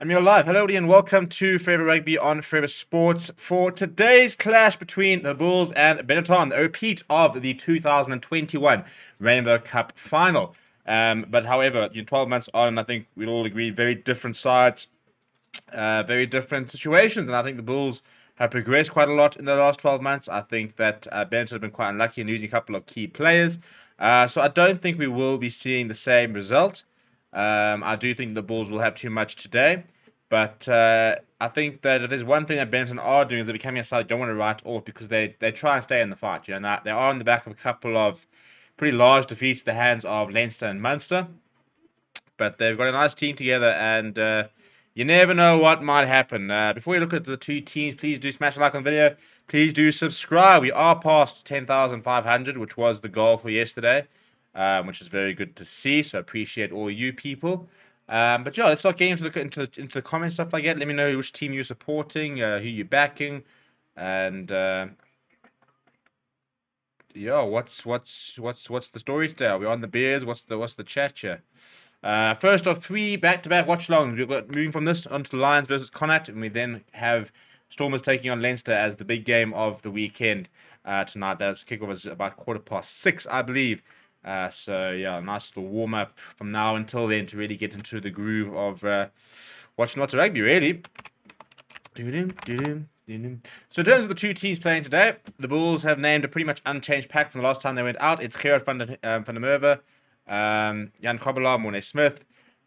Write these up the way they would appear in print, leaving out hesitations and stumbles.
And you're live. Hello, and welcome to Forever Rugby on Forever Sports for today's clash between the Bulls and Benetton, a repeat of the 2021 Rainbow Cup final. But however, 12 months on, I think we'd all agree very different sides, very different situations, and I think the Bulls have progressed quite a lot in the last 12 months. I think that Benetton have been quite unlucky in losing a couple of key players. So I don't think we will be seeing the same result. I do think the Bulls will have too much today, but I think that if there's one thing that Benetton are doing is they're becoming a side they don't want to write off because they try and stay in the fight. They are on the back of a couple of pretty large defeats at the hands of Leinster and Munster, but they've got a nice team together, and you never know what might happen. Before you look at the two teams, please do smash a like on the video. Please do subscribe. We are past 10,500, which was the goal for yesterday, which is very good to see. So appreciate all you people. But yeah, let's start getting into the comments, stuff like that. Let me know which team you're supporting, who you're backing, and yeah, what's the story today? Are we on the Bears? What's the chat here? First of three back-to-back watch-alongs. We've got moving from this onto the Lions versus Connacht, and we then have Stormers taking on Leinster as the big game of the weekend tonight. That's kickoff is about 6:15, I believe. So yeah, nice little warm-up from now until then to really get into the groove of watching lots of rugby, really. So in terms of the two teams playing today, the Bulls have named a pretty much unchanged pack from the last time they went out. It's Gerard van der Merwe, Jan Kobelaar, Morne Smith,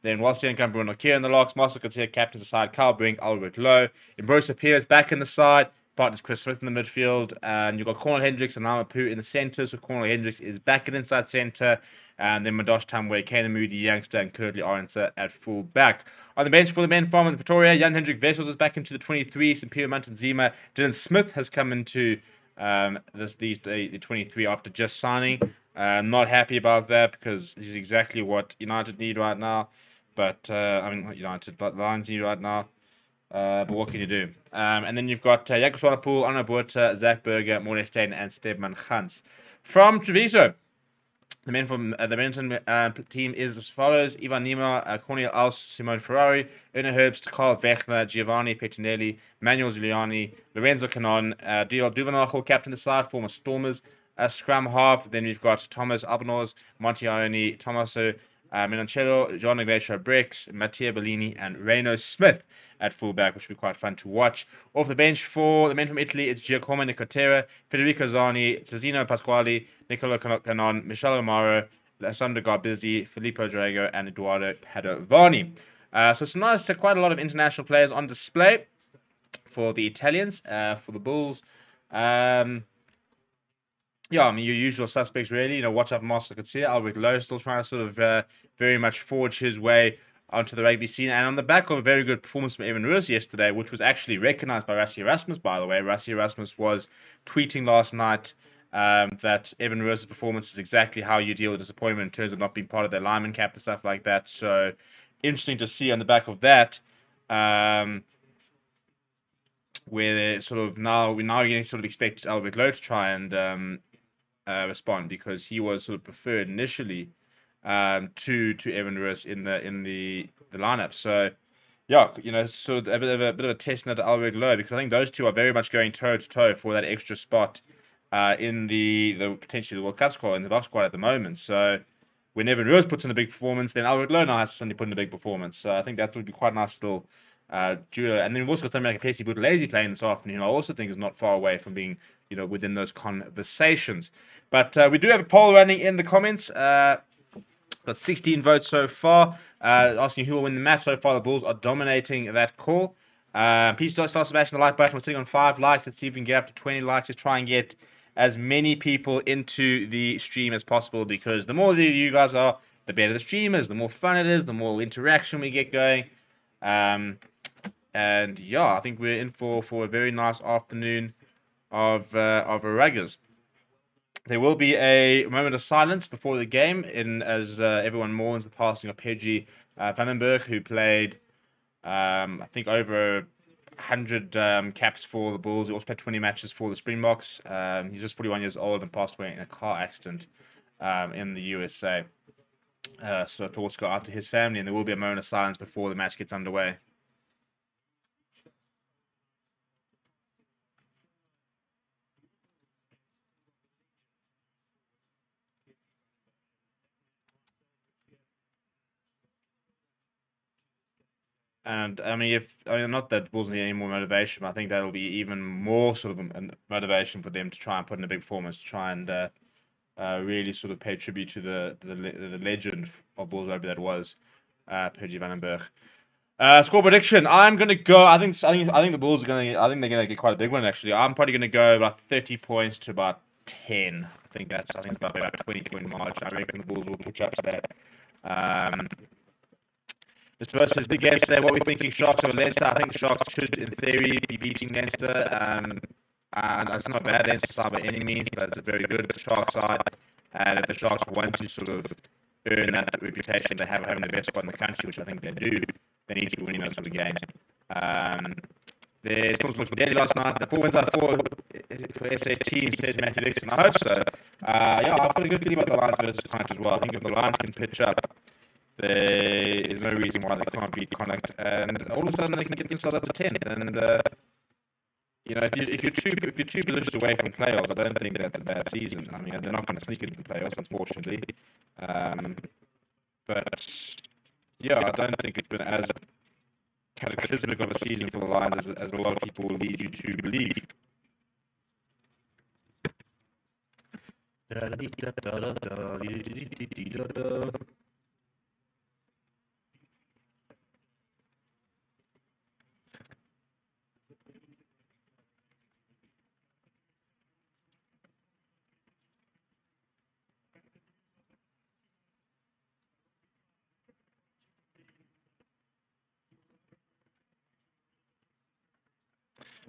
then Watchalong and Bruno Kier in the locks, Marcel Coetzee captains the side, Carl Brink, Albert Lowe, Ambrose Pierce back in the side, partners Chris Smith in the midfield, and you've got Cornel Hendricks and Lama Poo in the centre, so Cornel Hendricks is back at inside centre, and then Madosh Tamwe, Kane Moody, Youngster, and Curtly Orenser at full back. On the bench for the men from Pretoria, Jan Hendrik Wessels is back into the 23, St. Pierre Mountain-Zima, Dylan Smith has come into the 23 after just signing. I'm not happy about that because this is exactly what United need right now. But, not United, but Lions need right now. But what can you do? And then you've got Jacob Swanepoel, Anna Botha, Zach Berger, Morne Steyn, and Stefan Gans. From Treviso, the men from the Benetton team is as follows: Ivan Nima, Cornel Als, Simone Ferrari, Erna Herbst, Carl Wechner, Giovanni Pettinelli, Manuel Giuliani, Lorenzo Canon, D.L. Duvenagel, captain of the side, former Stormers, scrum half. Then we've got Thomas Abenoz, Monty Ioni, Tommaso Menoncello, John Ignacio Brix, Mattia Bellini, and Reno Smith at fullback, which will be quite fun to watch. Off the bench for the men from Italy, it's Giacomo Nicotera, Federico Zani, Tazino Pasquali, Nicola Canon, Michele Amaro, Alessandro Garbizzi, Filippo Drago, and Eduardo Padovani. So some nice, quite a lot of international players on display for the Italians, for the Bulls. Yeah, I mean, your usual suspects, really. Watch out for Marcel Coetzee. Albert Lowe still trying to sort of very much forge his way onto the rugby scene. And on the back of a very good performance from Evan Roos yesterday, which was actually recognized by Rassie Erasmus, by the way. Rassie Erasmus was tweeting last night that Evan Roos' performance is exactly how you deal with disappointment in terms of not being part of their lineman camp and stuff like that. So, interesting to see on the back of that. Where sort of we're getting sort of expect Albert Lowe to try and respond, because he was sort of preferred initially to Evan Roos in the lineup. So yeah, sort of a bit of a test note to Albert Lowe, because I think those two are very much going toe to toe for that extra spot in the potentially the World Cup squad, in the box squad at the moment. So when Evan Roos puts in a big performance, then Albert Lowe now has to suddenly put in a big performance. So I think that would be quite a nice little duo. And then we've also got something like a Pesi Buthelezi playing this afternoon. I also think is not far away from being within those conversations. But we do have a poll running in the comments. Got 16 votes so far. Asking who will win the match so far. The Bulls are dominating that call. Please start smashing the like button. We're sitting on 5 likes. Let's see if we can get up to 20 likes. Let's try and get as many people into the stream as possible, because the more you guys are, the better the stream is, the more fun it is, the more interaction we get going. And yeah, I think we're in for a very nice afternoon of ruggers. There will be a moment of silence before the game, as everyone mourns the passing of Pedri Vandenberg, who played, I think, over 100 caps for the Bulls. He also played 20 matches for the Springboks. He's just 41 years old and passed away in a car accident in the USA. So thoughts go out to his family, and there will be a moment of silence before the match gets underway. And I mean, not that Bulls need any more motivation, but I think that'll be even more sort of a motivation for them to try and put in a big performance, to try and really sort of pay tribute to the legend of Bulls rugby that was Percy van den Berg. Score prediction. I'm gonna go. I think the Bulls are gonna. I think they're gonna get quite a big one actually. I'm probably gonna go about 30 points to about 10. I think it's about 20-point margin. I reckon the Bulls will push up to that. This versus the Leinster. What we're thinking, Sharks over Leinster. I think Sharks should, in theory, be beating Leinster. And it's not a bad Leinster side by any means, but it's a very good Sharks side. And if the Sharks want to sort of earn that reputation they have having the best squad in the country, which I think they do, they need to be winning those sort of games. The Storms looked dead last night. The 4 wins out of 4 for SA team, says Matthew Dixon. I hope so. I've got a good feeling about the Lions versus Connacht as well. I think if the Lions can pitch up, there is no reason why they can't beat Connacht, and all of a sudden they can get themselves up to 10. And if you're two positions away from playoffs, I don't think that's a bad season. I mean, they're not going to sneak into the playoffs, unfortunately. But I don't think it's been as cataclysmic of a season for the Lions as a lot of people will lead you to believe.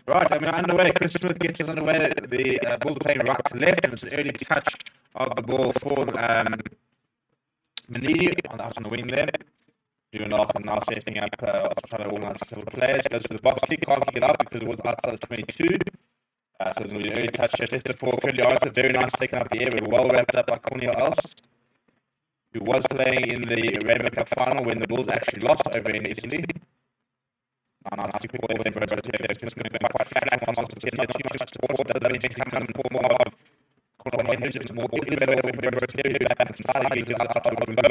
Right, I mean, underway. Chris Smith gets us underway. The Bulls playing right to left, and it's an early touch of the ball for Manini on the wing there. Doing off and now setting up, trying to organise several players. Goes to the box kick, can't kick it out because it was outside the 22. So it's going to be an early touch. Just for Curly Arthur, very nice taken up the air, but well wrapped up by Cornel Else, who was playing in the Rainbow Cup final when the Bulls actually lost over in Italy. Quite flat on not too much support, doesn't anything come and more of just more back and side because that's how we go.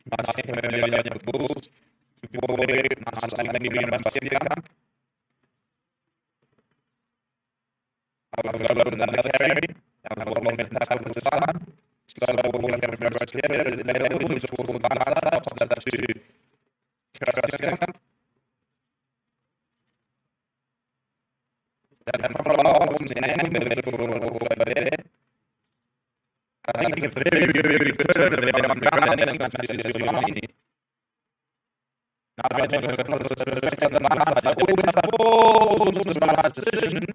Nice taking early on the Bulls. Nice another carry. That was a long tackle this time. Slow ball over to just towards the back that's to I think it's very, very conservative on the ground. Now decision.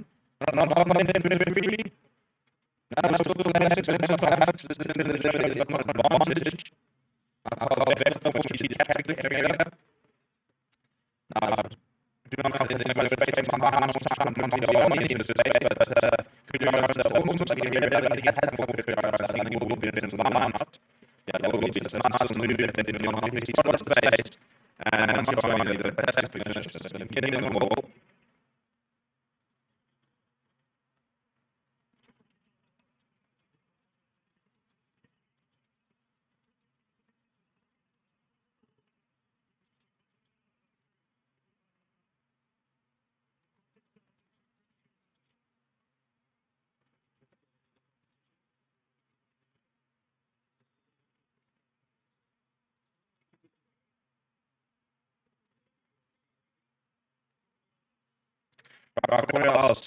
Where else?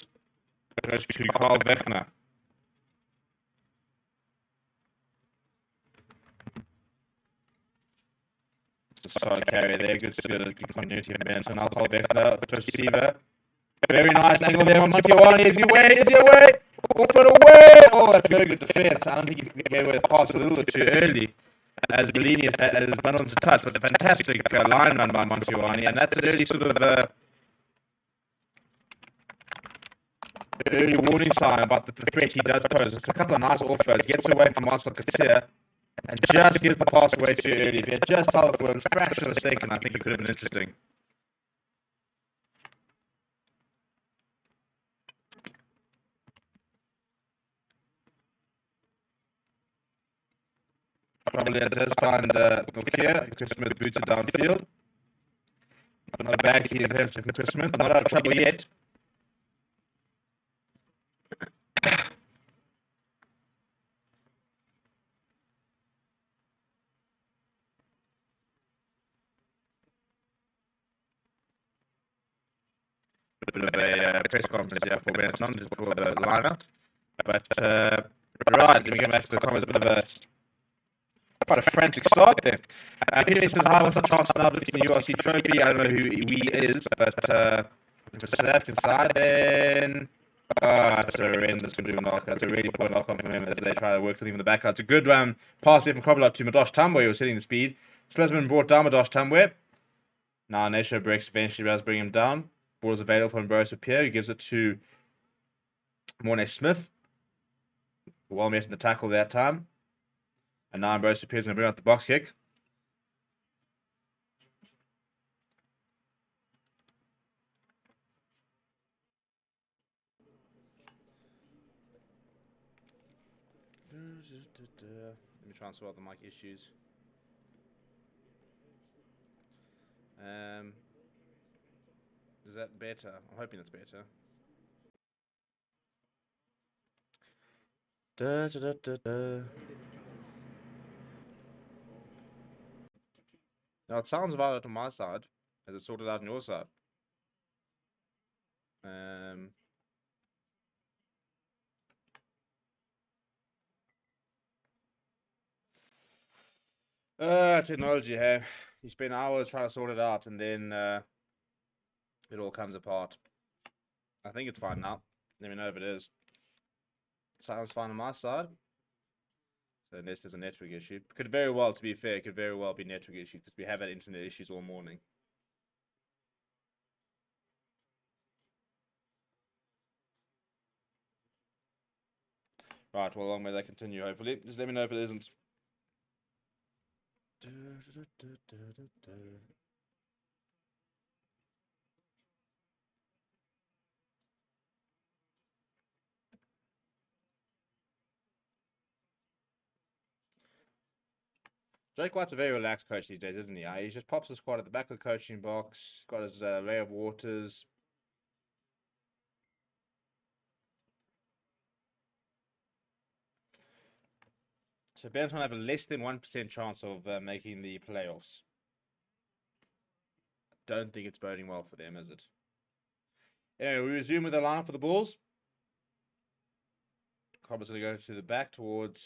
Goes to Carl Beckner. Solid carry there, good continuity of Benson. I'll call Beckner to receiver. Very nice angle there on Motiwani. Is he away? Put away! Oh, that's very good defense. I don't think he gave away the pass a little bit too early, as Bellini has run on to touch, but a fantastic line run by Motiwani, and that's an early sort of early warning sign about the threat he does pose. It's a couple of nice offloads, gets away from Marcel Katia, and just gives the pass away too early. If he had just held for a fraction of a second, I think it could have been interesting. Probably does find look here. Chris Smith boots it downfield. Not a bad key defense for Chris Smith. Not out of trouble yet. A bit of a press conference here for Benetton just for the lineup. But right, let me get back to the comments. A bit of a quite a frantic start there. Peter says, hi, what's the chance now looking at the URC trophy? I don't know who he is, but for South African side, then that's a horrendous knock. That's a really poor knock on him as they try to work something in the back. It's a good pass there from Kobalov to Madosh Tambwe, who was hitting the speed. Splesman brought down Madosh Tambwe. Now Nesho breaks eventually does bring him down. Ball is available from Boris Pierre, who gives it to Mornay Smith. Well missing the tackle that time. And now Boris Pierre is going to bring out the box kick. Let me try and sort out the mic issues. Is that better? I'm hoping it's better. Now it sounds valid on my side. Has it sorted out on your side? Technology, hey. You spend hours trying to sort it out and then it all comes apart. I think it's fine now. Let me know if it is. Sounds fine on my side. So unless there's a network issue. Could very well, to be fair, could very well be network issue because we have had internet issues all morning. Right, well, long may that continue, hopefully. Just let me know if it isn't. Jake White's a very relaxed coach these days, isn't he? He just pops his squad at the back of the coaching box, got his array of waters. So Benetton have a less than 1% chance of making the playoffs. Don't think it's boding well for them, is it? Anyway, we resume with the lineup for the Bulls. Cobber's going to go to the back towards,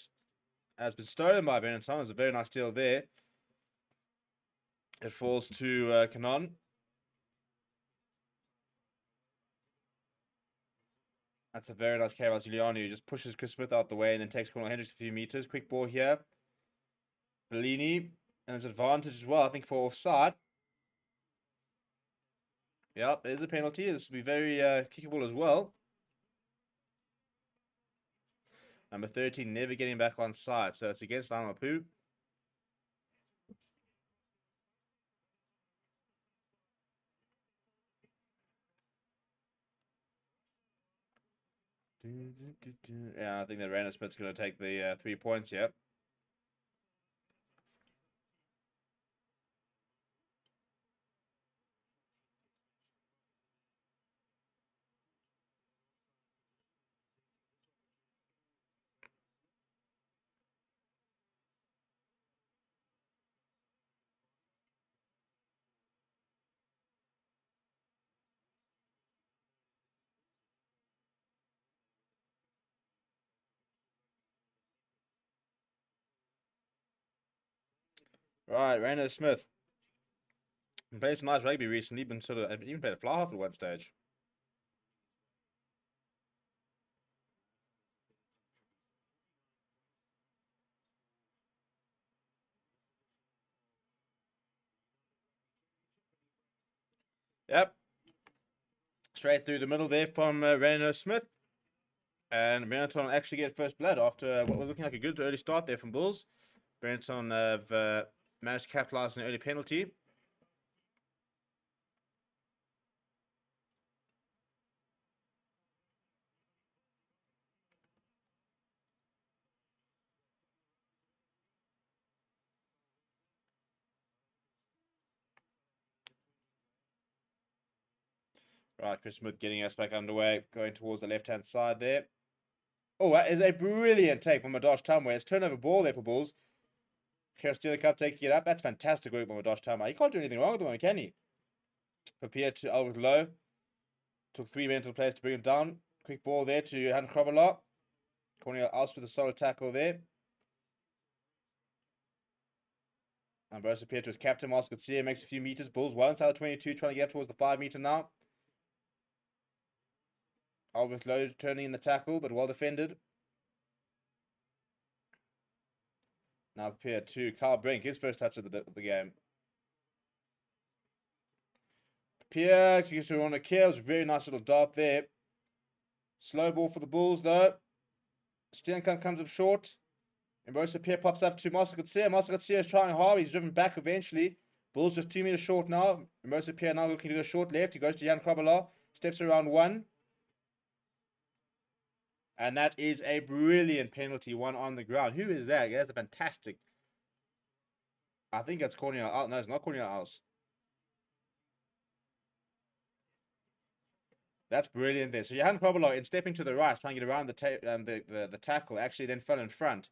has been stolen by Benetton. There's a very nice steal there. It falls to Canon. That's a very nice carry by Giuliani, who just pushes Chris Smith out the way and then takes Cornel Hendricks a few meters. Quick ball here. Bellini, and there's advantage as well, I think, for offside. Yep, there's a penalty. This will be very kickable as well. Number 13 never getting back on side, so it's against Lamapu. Yeah, I think that Randall Smith's going to take the 3 points here. Right, Randall Smith. He played some nice rugby recently, been even played a fly half at one stage. Yep. Straight through the middle there from Randall Smith. And Benetton actually get first blood after what was looking like a good early start there from Bulls. Benetton have managed to capitalize on an early penalty. Right, Chris Smith getting us back underway, going towards the left-hand side there. Oh, that is a brilliant take from Madosh Tumway. It's turnover ball there for Bulls. Steele Cup taking it up. That's fantastic work by Madosh Tumway. He can't do anything wrong with the moment, can he? Prepare to Albert Low. Took 3 mental players to bring him down. Quick ball there to Han Krobola. Cornel Aus with a solid tackle there. Ambrose appeared to his captain, Marcus Garcia, makes a few meters. Bulls well inside the 22, trying to get up towards the 5 meter now. Albert Lowe turning in the tackle, but well defended. Now prepared to Carl Brink, his first touch of the game. Pierre gets to Ron Akir. It was a very nice little dart there. Slow ball for the Bulls though. Steenkamp comes up short. Ambrose Pierre pops up to Marcel Garcia. Marcel Garcia is trying hard. He's driven back eventually. Bulls just 2 meters short now. Ambrose Pierre now looking to go short left. He goes to Jan Krobola. Steps around 1. And that is a brilliant penalty, one on the ground. Who is that? That's a fantastic. I think that's Cornel Aus. No, it's not Cornel Aus. That's brilliant there. So Johan Krobola, in stepping to the right, trying to get around the tackle, actually then fell in front.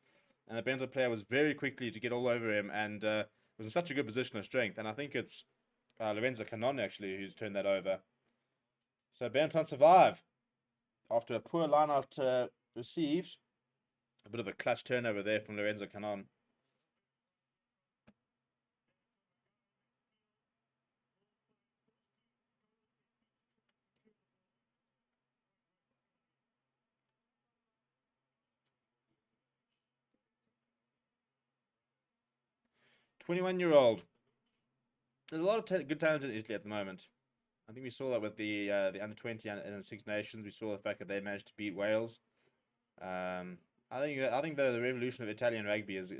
And the Benetton player was very quickly to get all over him and was in such a good position of strength. And I think it's Lorenzo Canon, actually, who's turned that over. So Benetton survive after a poor line-out received. A bit of a clutch turnover there from Lorenzo Canon. "21-year-old. There's a lot of good talent in Italy at the moment. I think we saw that with the under 20 and Six Nations. We saw the fact that they managed to beat Wales. I think the revolution of Italian rugby is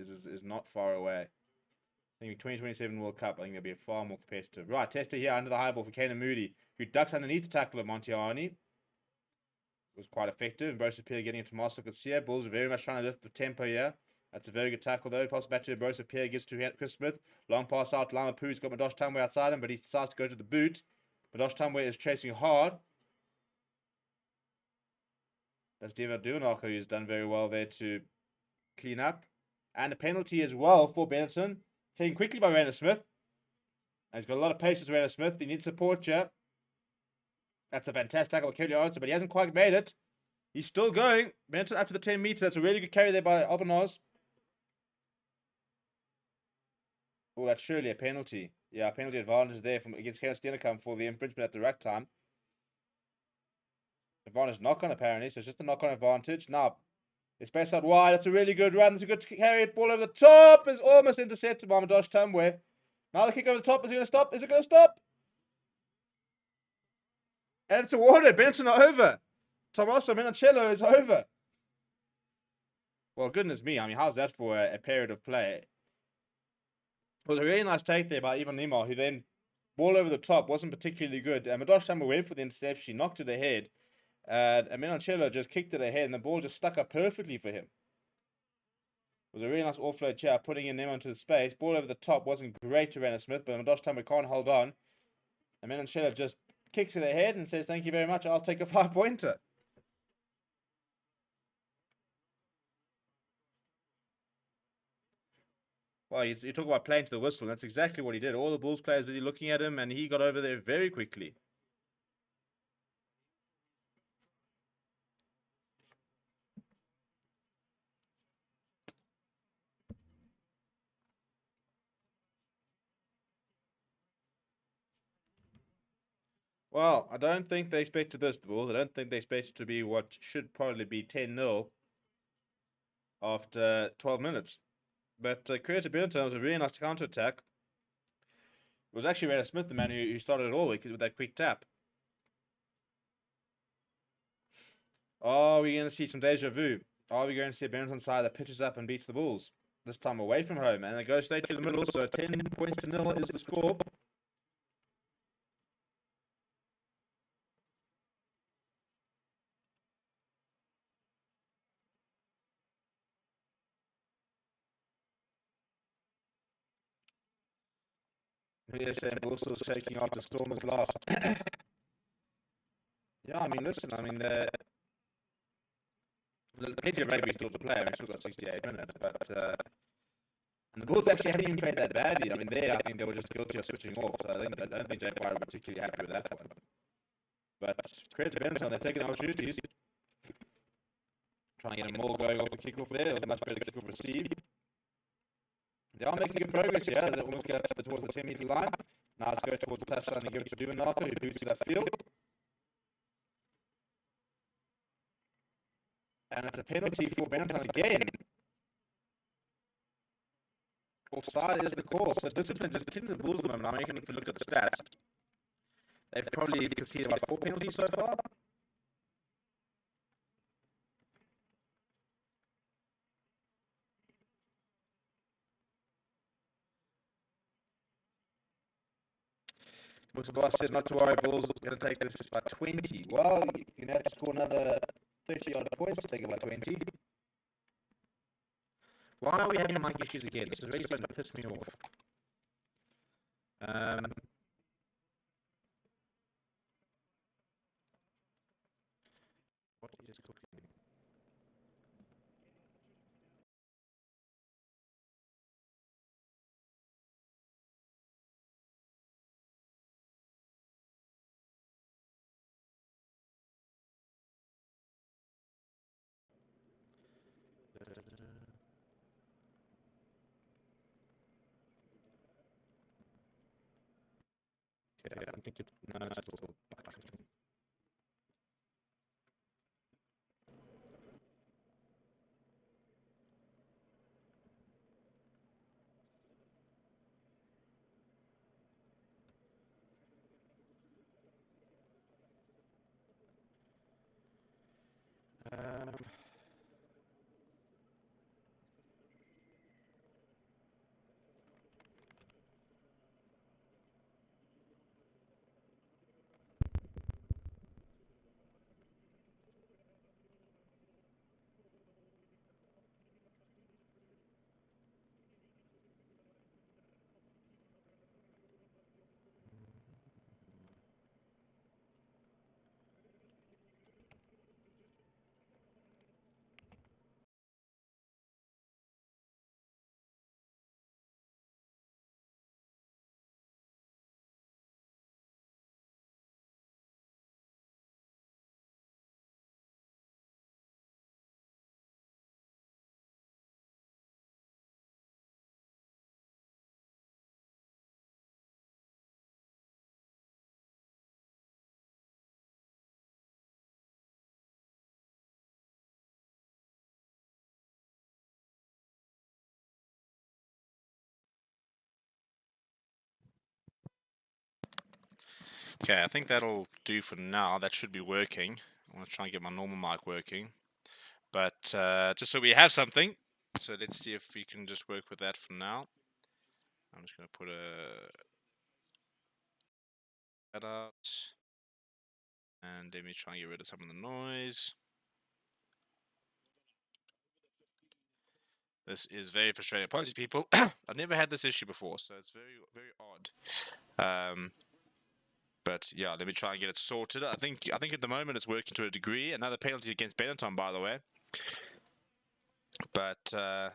not far away. I think 2027 World Cup, I think they'll be far more competitive. Right, Tester here under the high ball for Kanan Moody, who ducks underneath the tackle of Montiani. Was quite effective. Ambrose Pierre getting into Marcel Garcia. Bulls are very much trying to lift the tempo here. That's a very good tackle though. Pass back to Ambrose Pierre, gives to Chris Smith. Long pass out to Lama Poo. He's got Madosh Tumway outside him, but he decides to go to the boot. Madosh Tumway is chasing hard. That's Deva Duanacher, who's done very well there to clean up. And a penalty as well for Benetton. Taken quickly by Rayner Smith. And he's got a lot of pace as Rayner Smith. He needs support here. That's a fantastic tackle by Kelly Arthur, but he hasn't quite made it. He's still going. Benetton up to the 10 meters. That's a really good carry there by Albanaz. Oh, that's surely a penalty. Yeah, penalty advantage there from against Kenneth Steenkamp for the infringement at the ruck time. Advantage knock-on apparently, so it's just a knock-on advantage. Now, it's based out wide. That's a really good run. It's a good carry. Ball over the top is almost intercepted by Madosh Tumway. Now the kick over the top. Is it going to stop? Is it going to stop? And it's awarded. Benson are over. Tommaso Menoncello is over. Well, goodness me. I mean, how's that for a period of play? It was a really nice take there by Ivan Nima, who then, ball over the top, wasn't particularly good. Madosh Tumway went for the interception. He knocked it ahead. And Menoncello just kicked it ahead, and the ball just stuck up perfectly for him. It was a really nice offload here, putting in Nemo into the space. Ball over the top wasn't great to Rayner Smith, but Madosh Tumway can't hold on. And Menoncello just kicks it ahead and says, "Thank you very much, I'll take a 5-pointer." Well, you talk about playing to the whistle. That's exactly what he did. All the Bulls players were looking at him, and he got over there very quickly. Well, I don't think they expected this, the Bulls. I don't think they expected to be what should probably be 10-0 after 12 minutes. But credit to Benetton, was a really nice counter-attack. It was actually Rayner Smith, the man who started it all with that quick tap. Are we going to see some deja vu? Are we going to see a Benetton side that pitches up and beats the Bulls? This time away from home, and it goes straight to the middle, so 10 points to 0 is the score. Yes, and also shaking off the Stormers' loss. Yeah, I mean, listen, I mean, the plenty of rugby still to play. I mean, still got 68 minutes, but and the Bulls actually hadn't even played that badly. I mean, I think they were just guilty of switching off. So I don't think Jake White were particularly happy with that one. But credit to Benetton, they're taking opportunities. Trying to get them all going off the kickoff there. It was a much better kickoff received. They are making good progress here. They almost get up towards the 10-meter line. Now let's go towards the touchline and give it to Duvenato, who boots to that field. And it's a penalty for Benetton again. Offside is the call. So discipline just hitting the Bulls at the moment. I'm making them look at the stats. They've probably conceded about 4 penalties so far. Which the boss said not to worry, Bulls are going to take this by 20. Well, you're going to have to score another 30-odd points to take it by 20. Why are we having mic issues again? This is really starting to piss me off. What is cooking? Okay, I think it's no, it's also Okay, I think that'll do for now. That should be working. I want to try and get my normal mic working. But just so we have something. So let's see if we can just work with that for now. I'm just going to put that out. And let me try and get rid of some of the noise. This is very frustrating. Apologies, people. I've never had this issue before, so it's very, very odd. But yeah, let me try and get it sorted. I think at the moment it's working to a degree. Another penalty against Benetton, by the way. But yeah,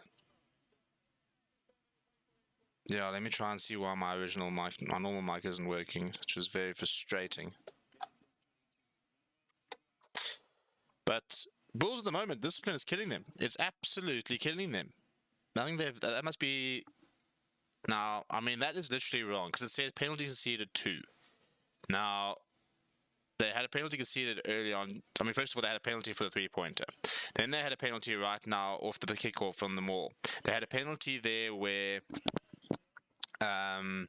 let me try and see why my normal mic isn't working, which is very frustrating. But Bulls at the moment, discipline is killing them. It's absolutely killing them. I think that must be. Now, I mean, that is literally wrong because it says penalties conceded 2. Now, they had a penalty conceded early on. I mean, first of all, they had a penalty for the 3-pointer. Then they had a penalty right now off the kickoff from the maul. They had a penalty there where at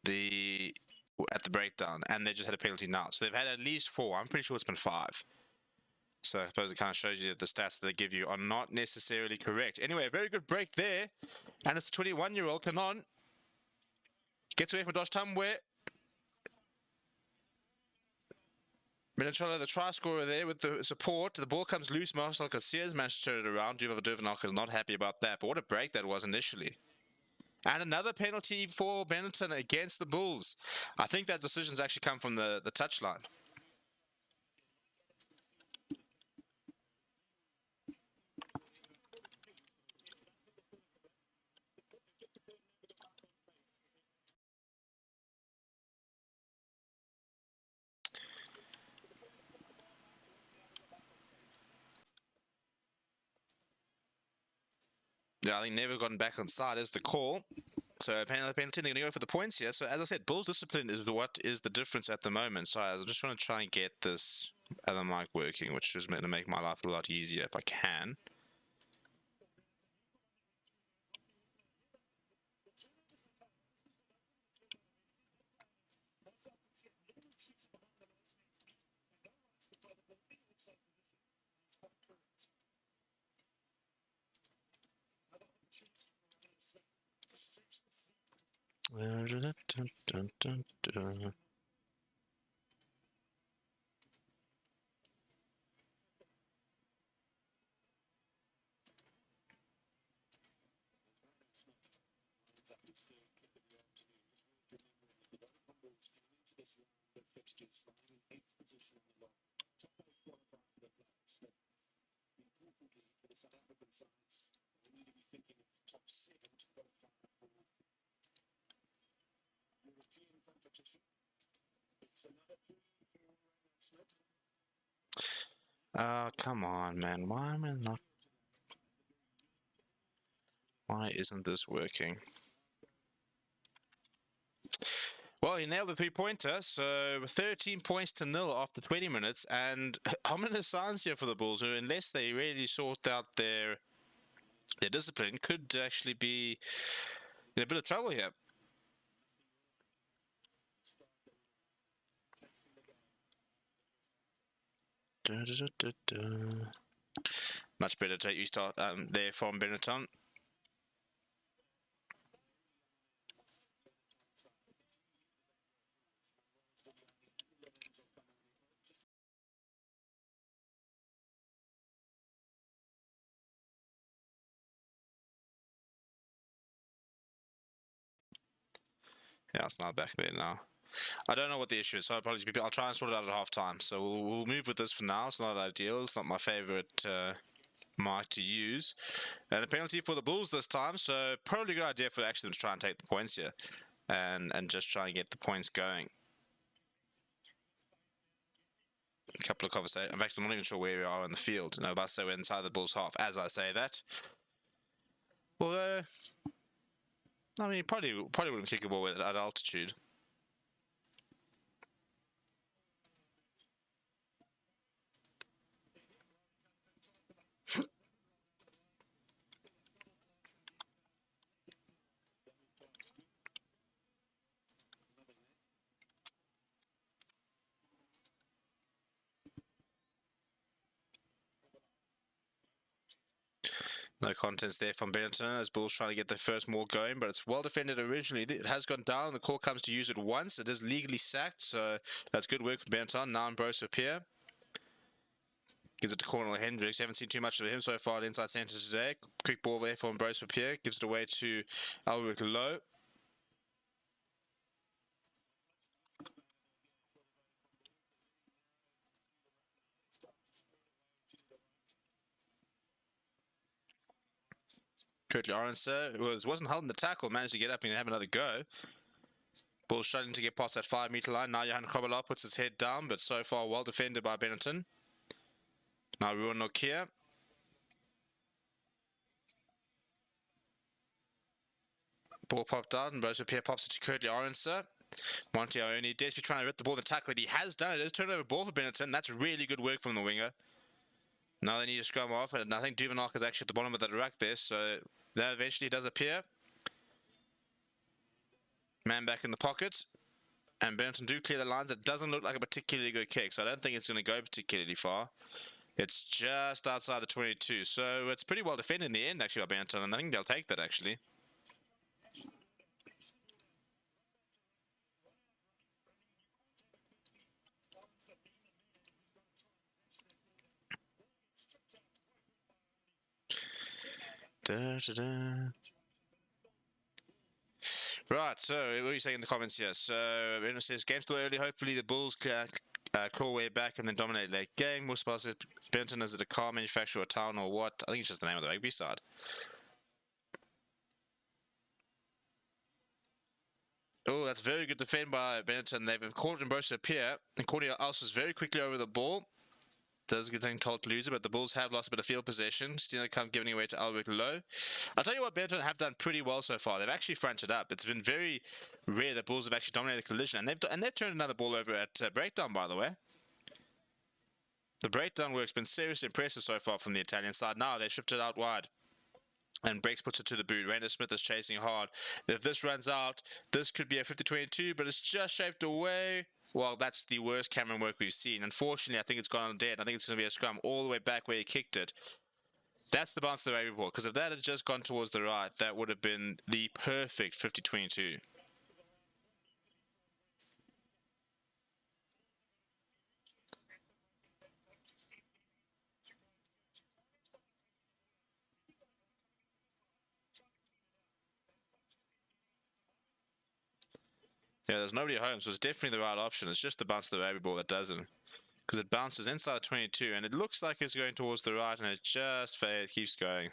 the breakdown, and they just had a penalty now. So they've had at least 4. I'm pretty sure it's been 5. So I suppose it kind of shows you that the stats that they give you are not necessarily correct. Anyway, a very good break there. And it's the 21-year-old Canon. Gets away from Josh Tumway. Minacholo, the try scorer there with the support. The ball comes loose. Marcel Garcia's managed to turn it around. Duvenato is not happy about that. But what a break that was initially. And another penalty for Benetton against the Bulls. I think that decision's actually come from the touchline. Yeah, I think never gotten back on side is the call. So penalty, they're going to go for the points here. So as I said, Bulls discipline is what is the difference at the moment. So I'm just going to try and get this other mic working, which is going to make my life a lot easier if I can. Come on, man. Why am I not? Why isn't this working? Well, he nailed the three-pointer, so 13 points to 0 after 20 minutes, and ominous signs here for the Bulls, who, unless they really sort out their discipline, could actually be in a bit of trouble here. Much better take you start there from Benetton. Yeah, it's not back there now. I don't know what the issue is, so I'll try and sort it out at half time. So we'll move with this for now. It's not ideal. It's not my favorite mark to use. And a penalty for the Bulls this time, so probably a good idea for actually them to try and take the points here and just try and get the points going. A couple of conversations. In fact, I'm not even sure where we are in the field. No, but so we're inside the Bulls half as I say that. Although, I mean, probably wouldn't kick a ball at altitude. No contents there from Benetton as Bulls trying to get the first maul going, but it's well defended originally. It has gone down. The call comes to use it once. It is legally sacked, so that's good work for Benetton. Now Ambrose Appear. Gives it to Cornel Hendricks. Haven't seen too much of him so far at inside centre today. Quick ball there for Ambrose Appear. Gives it away to Albert Lowe. Curtly Orenser wasn't holding the tackle, managed to get up and have another go. Bulls struggling to get past that 5 metre line. Now Johan Krobelov puts his head down, but so far well defended by Benetton. Now Ruan Nokia. Ball popped out, and Rose Pierre pops it to Curtly Orenser. Monty Ione desperately trying to rip the ball in the tackle. He has done it. It is turnover ball for Benetton. That's really good work from the winger. Now they need to scrum off, and I think Duvenach is actually at the bottom of that rack there, so that eventually does appear. Man back in the pocket, and Benetton do clear the lines. It doesn't look like a particularly good kick, so I don't think it's going to go particularly far. It's just outside the 22, so it's pretty well defended in the end, actually, by Benetton, and I think they'll take that, actually. Right, so what are you saying in the comments here? So Reno says game still early. Hopefully the Bulls claw way back and then dominate late game. More says Benetton, is it a car manufacturer or town or what? I think it's just the name of the rugby side. Oh, that's very good defend by Benetton. They've caught Ambrose appear, and Cornelius was very quickly over the ball. Does getting told to lose it, but the Bulls have lost a bit of field possession. Still come giving away to Albert Low. I'll tell you what, Benetton have done pretty well so far. They've actually fronted up. It's been very rare that Bulls have actually dominated the collision, and they've turned another ball over at breakdown, by the way. The breakdown work's been seriously impressive so far from the Italian side. Now they shifted out wide. And Breaks puts it to the boot. Rainer Smith is chasing hard. If this runs out, this could be a 50-22, but it's just shaped away. Well, that's the worst Cameron work we've seen. Unfortunately, I think it's gone dead. I think it's going to be a scrum all the way back where he kicked it. That's the bounce of the rugby ball, because if that had just gone towards the right, that would have been the perfect 50-22. Yeah, there's nobody home, so it's definitely the right option. It's just the bounce of the rugby ball that doesn't. Because it bounces inside the 22, and it looks like it's going towards the right, and it just keeps going.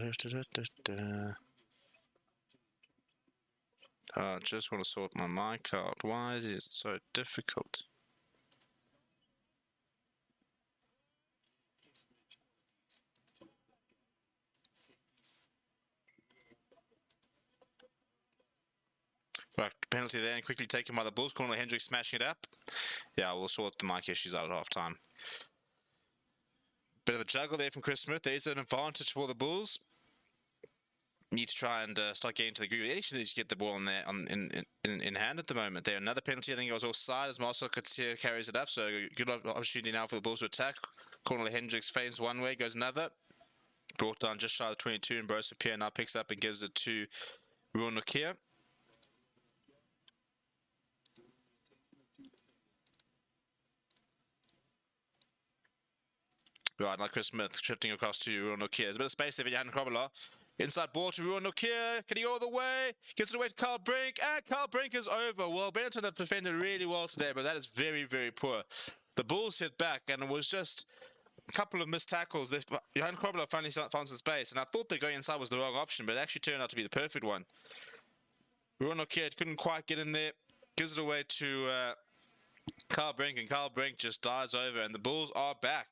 I just want to sort my mic out. Why is it so difficult? Right, penalty there and quickly taken by the Bulls. Corner Hendricks smashing it up. Yeah, we'll sort the mic issues out at half time. Bit of a juggle there from Chris Smith. There's an advantage for the Bulls. Need to try and start getting to the groove. They actually need to get the ball in there in hand at the moment. There, another penalty. I think it was offside as Marcel Couture carries it up. So good opportunity now for the Bulls to attack. Cornel Hendricks feigns one way, goes another. Brought down just shy of 22, and Bruce Pierre now picks up and gives it to Ruan Nokia. Right, now Chris Smith shifting across to Ruan Nokia. There's a bit of space there for Jan Krobela. Inside ball to Ruan Nokia. Can he go all the way? Gets it away to Carl Brink. And Carl Brink is over. Well, Benetton have defended really well today, but that is very, very poor. The Bulls hit back, and it was just a couple of missed tackles. Johan Krobler finally found some space, and I thought that going inside was the wrong option, but it actually turned out to be the perfect one. Ruan Nokia couldn't quite get in there. Gives it away to Carl Brink, and Carl Brink just dives over, and the Bulls are back.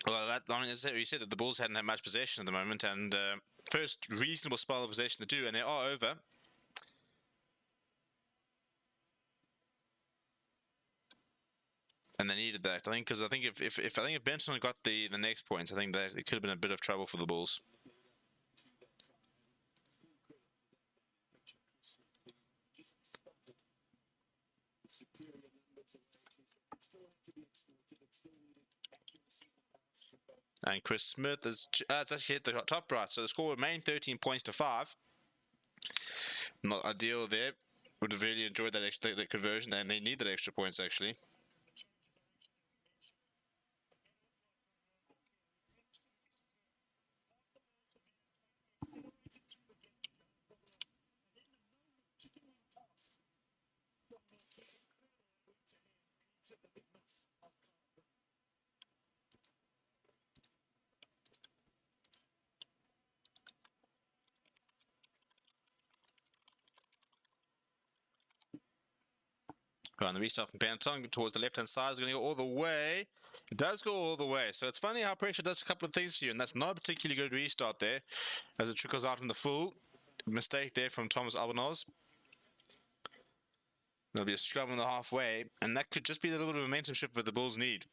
Well, as you said, that the Bulls hadn't had much possession at the moment, and first reasonable spell of possession to do, and they are over. And they needed that, I think, because I think if Benson had got the next points, I think that it could have been a bit of trouble for the Bulls. And Chris Smith is it's actually hit the top right, so the score remained 13 points to 5. Not ideal there. Would have really enjoyed that conversion, and they need that extra points actually. Right, the restart from BENETTON towards the left-hand side is going to go all the way. It does go all the way. So it's funny how pressure does a couple of things to you, and that's not a particularly good restart there, as it trickles out from the full. Mistake there from Thomas Albanose. There'll be a scrum on the halfway, and that could just be a little bit of momentum shift that the Bulls need.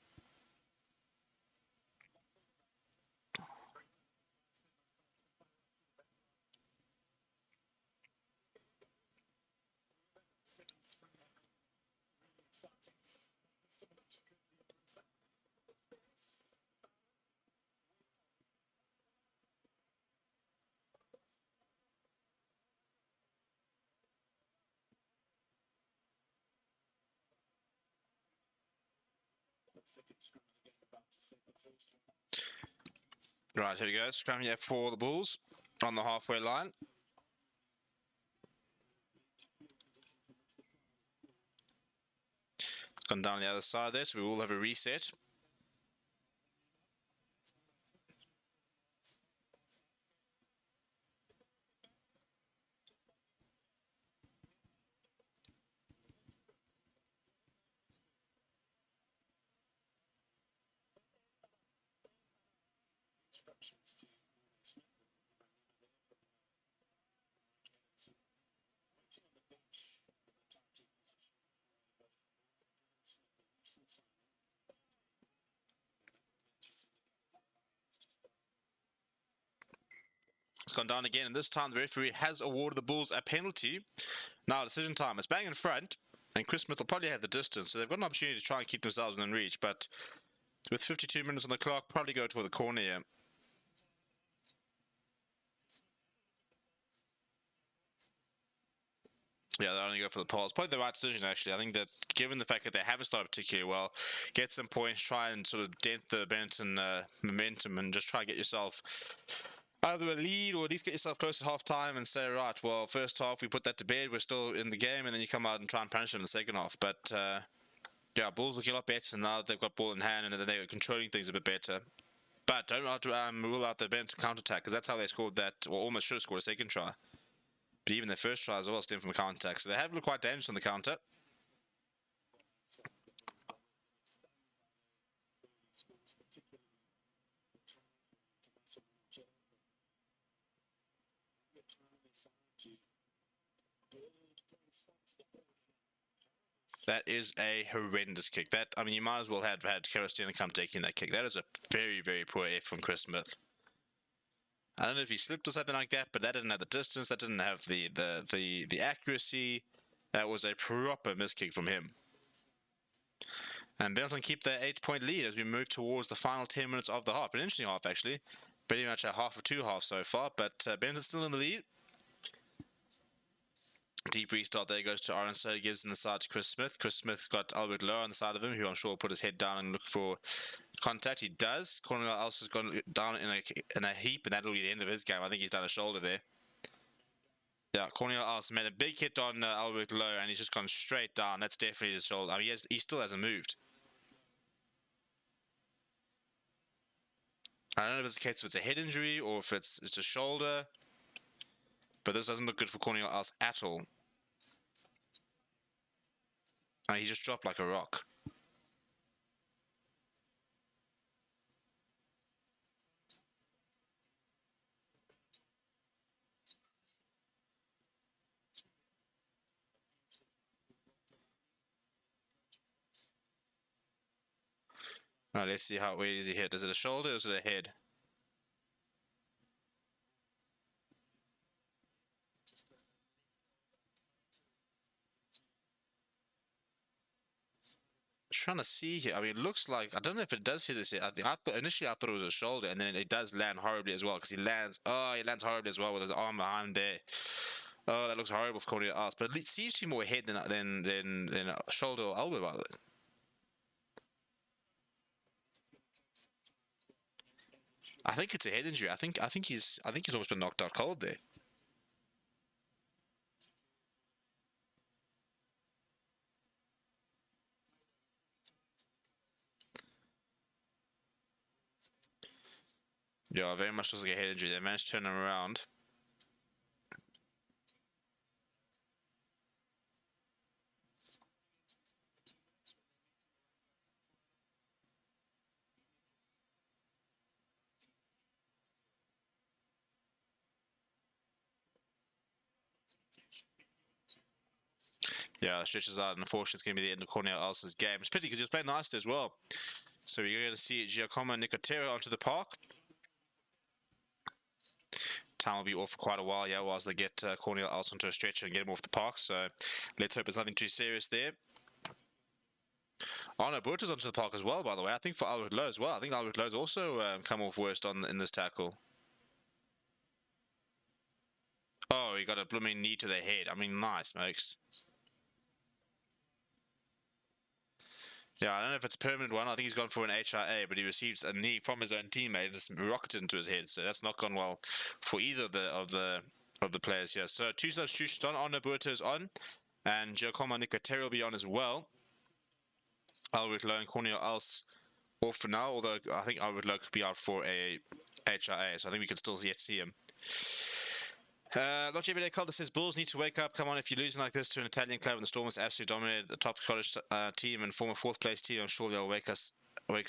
Right, here we go. Scrum here for the Bulls on the halfway line. It's gone down the other side there, so we will have a reset. It's gone down again, and this time the referee has awarded the Bulls a penalty. Now, decision time. It's bang in front, and Chris Smith will probably have the distance, so they've got an opportunity to try and keep themselves within reach, but with 52 minutes on the clock, probably go toward the corner here. Yeah, they'll only go for the pole. It's probably the right decision, actually. I think that given the fact that they haven't started particularly well, get some points, try and sort of dent the Benetton momentum, and just try and get yourself either a lead or at least get yourself close to half time and say, right, well, first half we put that to bed, we're still in the game, and then you come out and try and punish them in the second half. But yeah, Bulls looking a lot better now that they've got ball in hand and they're controlling things a bit better. But don't rule out the Benetton counter-attack, because that's how they scored that, or almost should have scored a second try. But even their first try as well stemmed from a counter-attack, so they have looked quite dangerous on the counter. That is a horrendous kick. That, I mean, you might as well have had Karastina come taking that kick. That is a very, very poor F from Chris Smith. I don't know if he slipped or something like that, but that didn't have the distance. That didn't have the accuracy. That was a proper miss kick from him. And Benetton keep their 8-point lead as we move towards the final 10 minutes of the half. An interesting half, actually. Pretty much a half of two halves so far, but Benetton's still in the lead. Deep restart there goes to Aaron, so he gives him the side to Chris Smith. Chris Smith's got Albert Lowe on the side of him, who I'm sure will put his head down and look for contact. He does. Cornel else has gone down in a heap, and that'll be the end of his game. I think he's done a shoulder there. Yeah, Cornel else made a big hit on Albert Lowe, and he's just gone straight down. That's definitely his shoulder. I mean, he still hasn't moved. I don't know if it's a case if it's a head injury or if it's a shoulder, but this doesn't look good for Cornel else at all. He just dropped like a rock. Alright, let's see where is he hit. Is it a shoulder or is it a head? Trying to see here. I mean, it looks like, I don't know if it does hit his head. Initially I thought it was a shoulder, and then it does land horribly as well, because he lands horribly as well with his arm behind there. Oh, that looks horrible for Cornel Arts, but it seems to be more head than a shoulder or elbow by it. I think it's a head injury. I think he's almost been knocked out cold there. Yeah, very much looks like a head injury. They managed to turn him around. Yeah, stretches out, and unfortunately, it's going to be the end of Cornell Ulster's game. It's pity because he was playing nicely as well. So you're going to see Giacomo Nicotero onto the park. Time will be off for quite a while, yeah, whilst they get Cornell Ulster onto a stretcher and get him off the park. So let's hope it's nothing too serious there. Oh no, Butcher's onto the park as well, by the way. I think for Albert Lowe as well. I think Albert Lowe's also come off worst in this tackle. Oh, he got a blooming knee to the head. I mean, nice, Smokes. Yeah, I don't know if it's a permanent one. I think he's gone for an HIA, but he receives a knee from his own teammate and it's rocketed into his head. So that's not gone well for either of the players here. So two substitutions on. Arno Buerta is on, and Giacomo Nicotero will be on as well. Albert Lowe and Cornel Als off for now, although I think Albert Lowe could be out for a HIA, so I think we can still yet see him. Not everyday Calder says Bulls need to wake up. Come on, if you're losing like this to an Italian club and the Stormers absolutely dominated the top college team and former fourth place team, I'm sure they'll wake us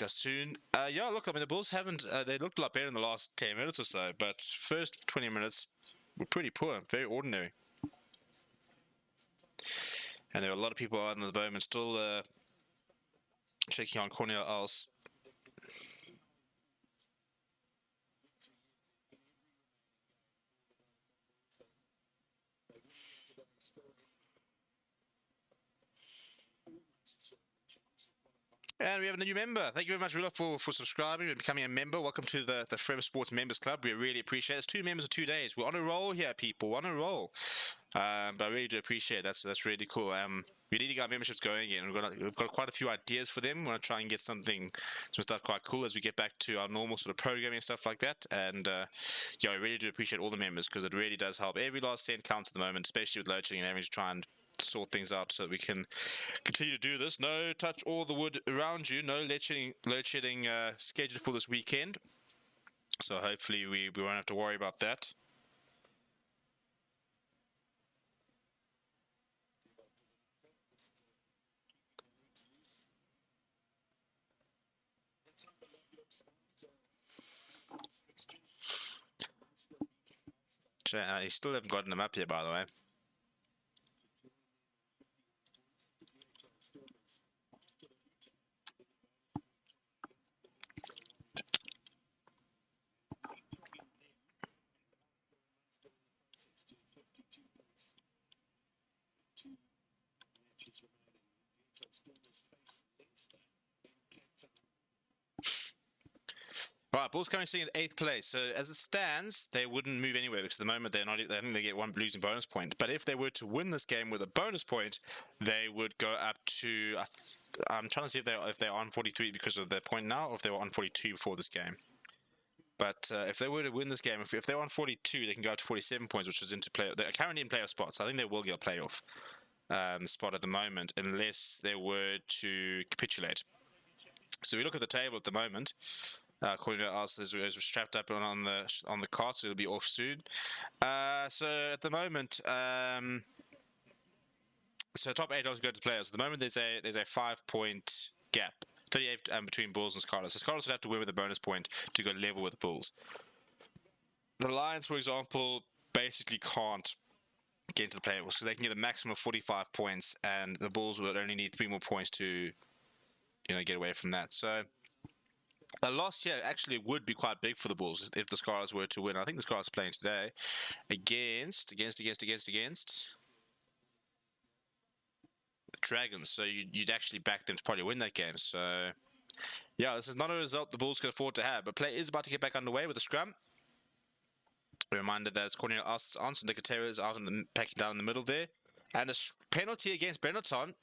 soon. Yeah, look, I mean the Bulls haven't. They looked a lot better in the last 10 minutes or so, but first 20 minutes were pretty poor, very ordinary. And there were a lot of people out in the moment still checking on Cornel Als. And we have a new member. Thank you very much, Rudolph, for subscribing and becoming a member. Welcome to the Forever Sports Members Club. We really appreciate it. It's 2 members in 2 days. We're on a roll here, people. We're on a roll. But I really do appreciate it. That's really cool. We need to get our memberships going again. We've got quite a few ideas for them. We want to try and get some stuff quite cool as we get back to our normal sort of programming and stuff like that. And yeah, I really do appreciate all the members because it really does help. Every last cent counts at the moment, especially with load shedding and having to try and sort things out so that we can continue to do this. No touch all the wood around you. No load shedding scheduled for this weekend. So hopefully we won't have to worry about that. You still haven't gotten them up here, by the way. Right, Bulls currently sitting in 8th place. So as it stands, they wouldn't move anywhere because at the moment they're not. I think they get one losing bonus point. But if they were to win this game with a bonus point, they would go up to. I'm trying to see if they're on 43 because of their point now, or if they were on 42 before this game. But if they were to win this game, if they're on 42, they can go up to 47 points, which is into play. They're currently in playoff spots. I think they will get a playoff spot at the moment, unless they were to capitulate. So we look at the table at the moment. According to us, is strapped up on the cart, so it'll be off soon. So at the moment, so top 8 also go to players. At the moment, there's a 5-point gap, 38 between Bulls and Scarlets. So Scarlets would have to win with a bonus point to go level with the Bulls. The Lions, for example, basically can't get into the playoffs because they can get a maximum of 45 points, and the Bulls would only need 3 more points to, get away from that. So a loss here actually would be quite big for the Bulls if the Scarlets were to win. I think the Scarlets are playing today against the Dragons. So you'd actually back them to probably win that game. So yeah, this is not a result the Bulls can afford to have. But play is about to get back underway with a scrum. A reminder that it's Cornel Alst's answer. Nicotero is out packing down in the middle there. And a penalty against BENETTON.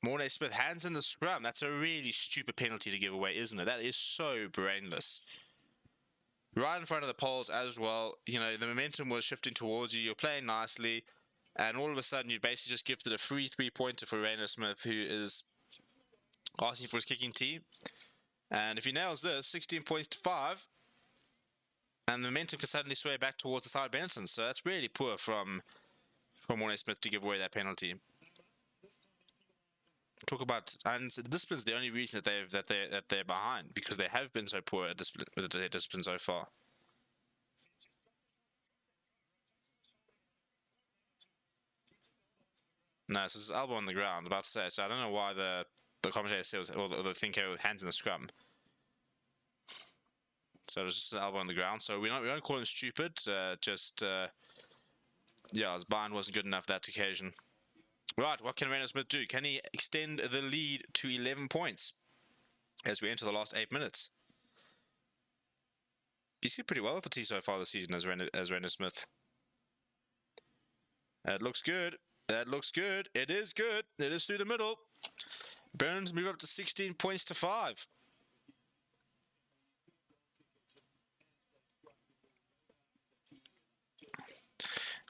Mornay Smith hands in the scrum. That's a really stupid penalty to give away, isn't it? That is so brainless. Right in front of the poles as well. The momentum was shifting towards you. You're playing nicely. And all of a sudden, you basically just gifted a free 3-pointer for Mornay Smith, who is asking for his kicking tee. And if he nails this, 16 points to 5. And the momentum can suddenly sway back towards the side of Benetton. So that's really poor from Mornay Smith to give away that penalty. Talk about, and discipline is the only reason that they're behind, because they have been so poor at discipline so far. No, so it's elbow on the ground. About to say. So I don't know why the commentator says, or the thing here with hands in the scrum. So it was just an elbow on the ground. So we don't call him stupid. Yeah, his bind wasn't good enough that occasion. Right, what can Randall Smith do? Can he extend the lead to 11 points as we enter the last 8 minutes? He's did pretty well with the T so far this season as Randall Smith. That looks good. That looks good. It is good. It is through the middle. Burns move up to 16 points to 5.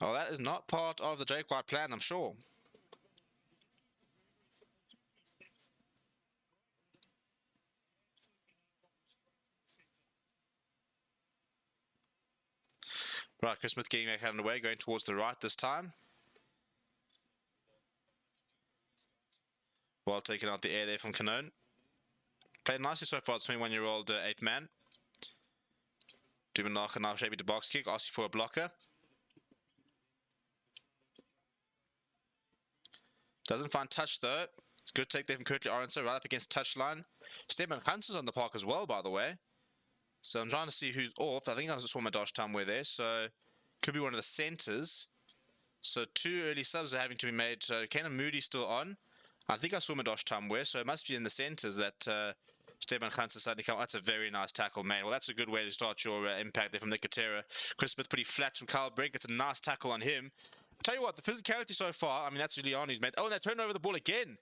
Well, that is not part of the Jake White plan, I'm sure. Right, Chris Smith getting back out of the way, going towards the right this time. While taking out the air there from Canone. Played nicely so far, 21-year-old 8th man. Doing now shaping to box kick, asking for a blocker. Doesn't find touch though. It's good take there from Curtly Orenser right up against touchline. Stedman Hunter's on the park as well, by the way. So I'm trying to see who's off. I think I saw Madosh Tamwe there, so could be one of the centres. So 2 early subs are having to be made. So Kenan Moody's still on. I think I saw Madosh Tamwe, so it must be in the centres that Stedman Hunter's suddenly come. That's a very nice tackle, man. Well, that's a good way to start your impact there from Nicotera. Chris Smith pretty flat from Kyle Brink. It's a nice tackle on him. Tell you what, the physicality so far, I mean, that's really on who's made. Oh, and they turned over the ball again.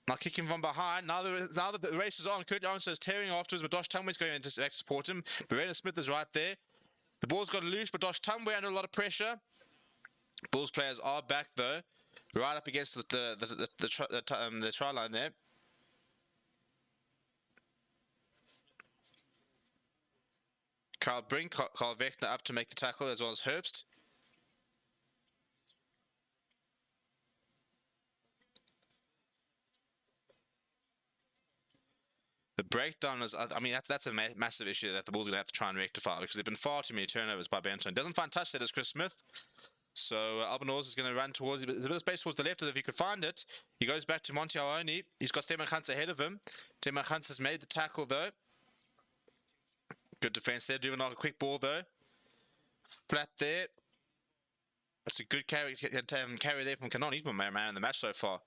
Now kicking from behind. Now that the race is on, Kurt Orenser is tearing afterwards. Madosh Tamwe's going in to support him. Beretta Smith is right there. The ball's got loose. Madosh Tamwe under a lot of pressure. Bulls players are back though, right up against the try line there. Carl Brink, Carl Vechner up to make the tackle as well as Herbst. The breakdown is, I mean, that's a massive issue that the Bulls are going to have to try and rectify because there have been far too many turnovers by BENETTON. Doesn't find touch, that is Chris Smith. So Albanese is going to run towards, there's a bit of space towards the left if he could find it. He goes back to Monty Aoni. He's got Stedman Hunter ahead of him. Stedman Hunter's made the tackle though. Good defense there. Doing a quick ball though. Flat there. That's a good carry there from Canon. He's been my man in the match so far.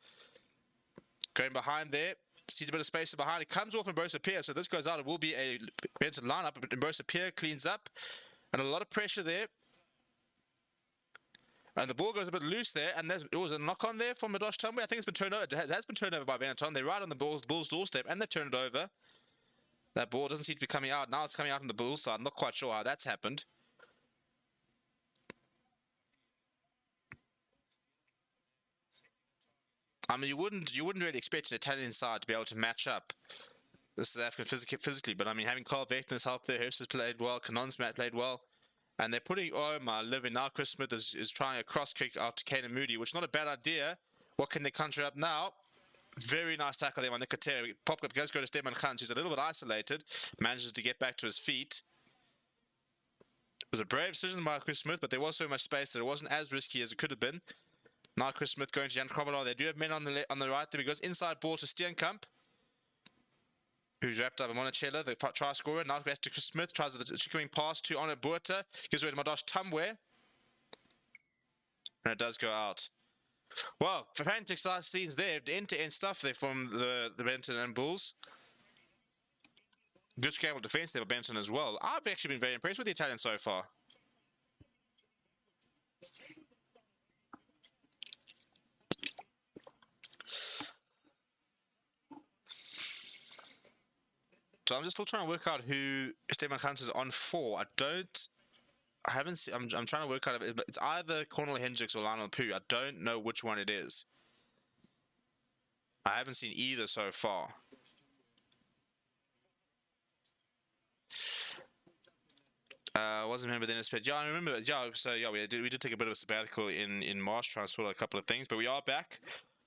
Going behind there. Sees a bit of space behind. It comes off Mbrosa Pierre, so this goes out. It will be a BENETTON lineup, but Mbrosa Pierre cleans up. And a lot of pressure there. And the ball goes a bit loose there, and it was a knock-on there from Madosh Tamwe. I think it's been turned over. It has been turned over by BENETTON. They're right on the Bulls' doorstep, and they've turned it over. That ball doesn't seem to be coming out. Now it's coming out on the Bulls' side. I'm not quite sure how that's happened. I mean, you wouldn't really expect an Italian side to be able to match up the South African physically, but I mean, having Carl Vechner's help there, Hurst has played well, Canon's played well, and they're putting, oh my living, now Chris Smith is trying a cross kick out to Kenan Moody, which is not a bad idea. What can they conjure up now? Very nice tackle there by Nicotera. Pop up does go to Stedman Hunt, who's a little bit isolated, manages to get back to his feet. It was a brave decision by Chris Smith, but there was so much space that it wasn't as risky as it could have been. Now Chris Smith going to Jan Kromelar. They do have men on the right. There he goes inside ball to Steenkamp, who's wrapped up in Monticello, the try scorer. Now back to Chris Smith. Tries the chicken pass to Honor Buerta. Gives away to Madosh Tamwe. And it does go out. Well, fantastic scenes there. End-to-end stuff there from the BENETTON and Bulls. Good scramble defense there by BENETTON as well. I've actually been very impressed with the Italians so far. So I'm just still trying to work out who Stedman Hunter's on for. I haven't seen, I'm trying to work out, it's either Cornel Hendricks or Lionel Pooh. I don't know which one it is. I haven't seen either so far. Wasn't remember then. Yeah, I remember. Yeah, so yeah, we did take a bit of a sabbatical in March, trying to sort out a couple of things, but we are back.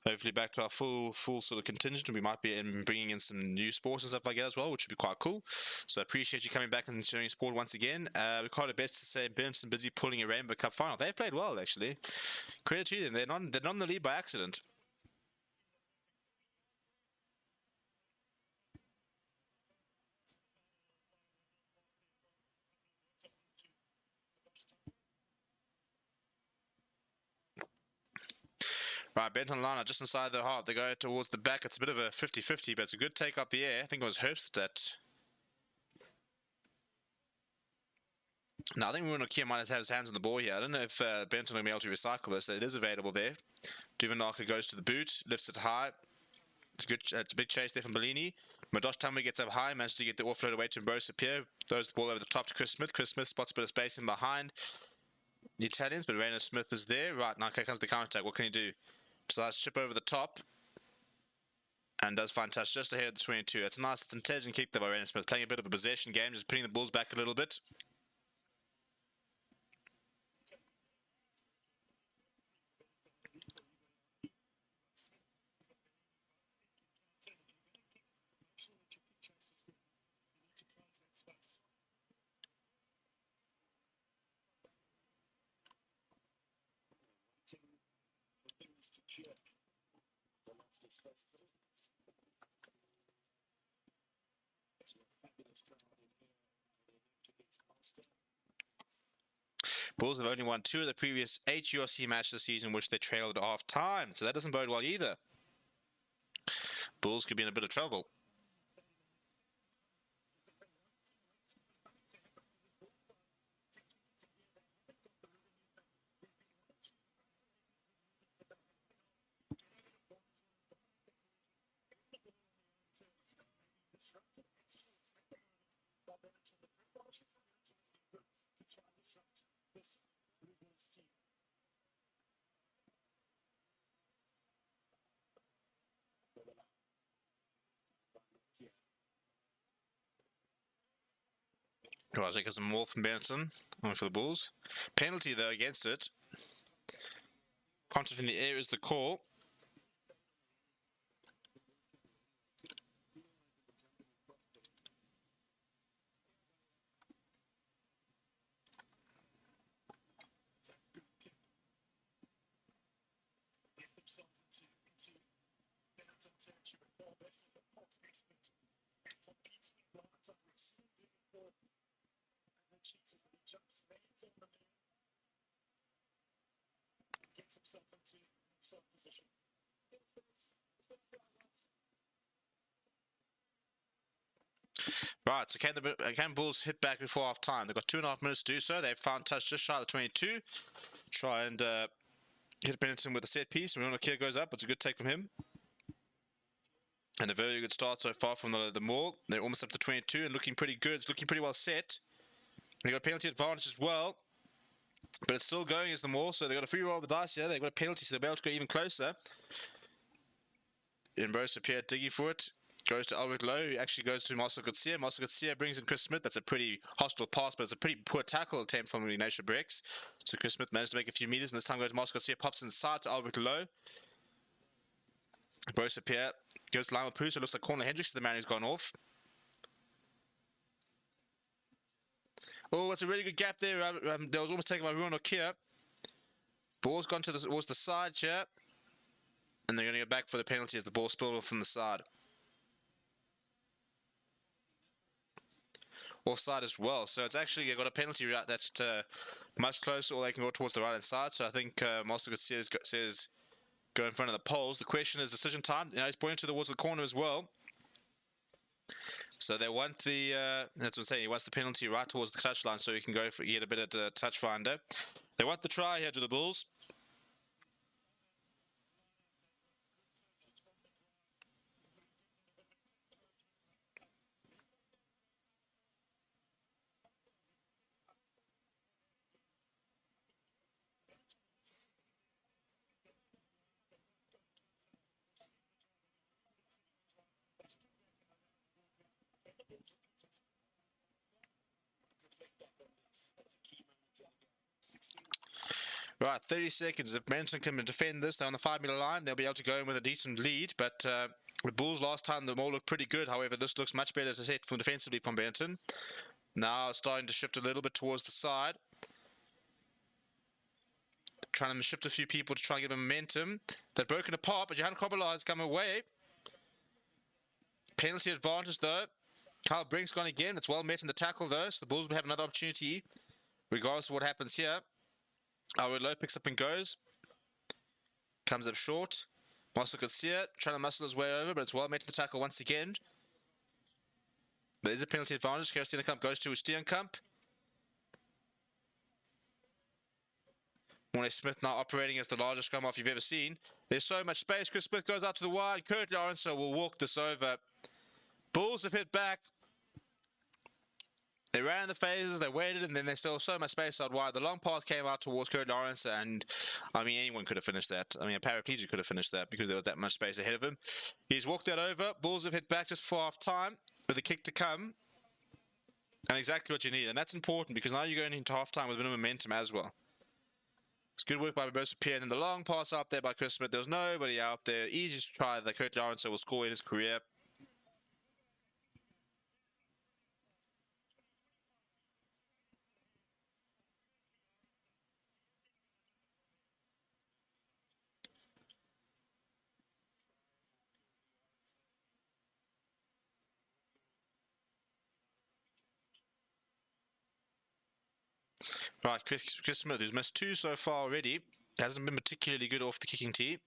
hopefully back to our full sort of contingent. We might be bringing in some new sports and stuff like that as well, which would be quite cool. So I appreciate you coming back and showing support once again. We can't have best to say Benetton busy pulling a Rainbow Cup final. They've played well, actually. Credit to them. They're not in the lead by accident. Right, Benton line just inside the heart. They go towards the back. It's a bit of a 50-50, but it's a good take up the air. I think it was Herbst that... Now, I think Runokia might have his hands on the ball here. I don't know if Benton will be able to recycle this. It is available there. Duvenaka goes to the boot, lifts it high. It's a big chase there from Bellini. Madosh Tamwe gets up high, manages to get the offload away to Mbose Pierre. Throws the ball over the top to Chris Smith. Chris Smith spots a bit of space in behind the Italians, but Rainer Smith is there. Right, now here comes the counter attack. What can he do? Decides to chip over the top and does find touch just ahead of the 22. That's a nice, intelligent kick there by Rainer Smith, playing a bit of a possession game, just putting the Bulls back a little bit. Bulls have only won 2 of the previous 8 URC matches this season, which they trailed at half time, so that doesn't bode well either. Bulls could be in a bit of trouble. Well, I think there's some more from Benetton, only for the Bulls. Penalty, though, against it. Contact in the air is the call. Right, so can Bulls hit back before half time? They've got 2.5 minutes to do so. They've found touch just shy of the 22. Try and hit Benetton with a set piece. Remember, Kier goes up. It's a good take from him. And a very good start so far from the maul. They're almost up to 22 and looking pretty good. It's looking pretty well set. They got a penalty advantage as well. But it's still going as the maul, so they've got a free roll of the dice here. They've got a penalty, so they'll be able to go even closer. Mbose Pierre digging for it. Goes to Albert Lowe, who actually goes to Marcel Gutsia. Marcel Gutsia brings in Chris Smith. That's a pretty hostile pass, but it's a pretty poor tackle attempt from Ignacio Brex. So Chris Smith managed to make a few meters, and this time goes to Marcel Gutsia, pops inside to Albert Lowe. Mbose Pierre goes to Lionel Poo, so it looks like Corner Hendricks is the man who's gone off. Oh, that's a really good gap there. That was almost taken by Ruan Okia. Ball's gone towards the side here. And they're going to go back for the penalty as the ball spilled off from the side. Offside as well. So it's actually got a penalty route that's much closer, or they can go towards the right-hand side. So I think Master says go in front of the poles. The question is decision time. He's pointing towards the corner as well. So they want the, that's what I'm saying, he wants the penalty right towards the touchline so he can go for get a bit of touch finder. They want the try here to the Bulls. Right, 30 seconds. If Benetton can defend this, they're on the 5-meter line. They'll be able to go in with a decent lead. But the Bulls last time, the all looked pretty good. However, this looks much better, as I said, from defensively from Benetton. Now starting to shift a little bit towards the side. Trying to shift a few people to try and get momentum. They've broken apart, but Johan Kobbelaar has come away. Penalty advantage, though. Kyle Brink's gone again. It's well met in the tackle, though, so the Bulls will have another opportunity, regardless of what happens here. Our low picks up and goes. Comes up short. Marcel could see it, trying to muscle his way over, but it's well met in the tackle once again. There's a penalty advantage. Steenkamp goes to Steenkamp. Mornay Smith now operating as the largest scrum half you've ever seen. There's so much space. Chris Smith goes out to the wide. Kurt Lawrence will walk this over. Bulls have hit back. They ran the phases, they waited, and then there's still so much space out wide. The long pass came out towards Kurt Lawrence, and I mean, anyone could have finished that. I mean, a paraplegic could have finished that because there was that much space ahead of him. He's walked that over. Bulls have hit back just before half time with a kick to come. And exactly what you need. And that's important because now you're going into half time with a bit of momentum as well. It's good work by Roberto Pierre, and then the long pass out there by Chris Smith. There was nobody out there. Easiest try that Kurt Lawrence will score in his career. Right, Chris Smith, who's missed 2 so far already, hasn't been particularly good off the kicking tee.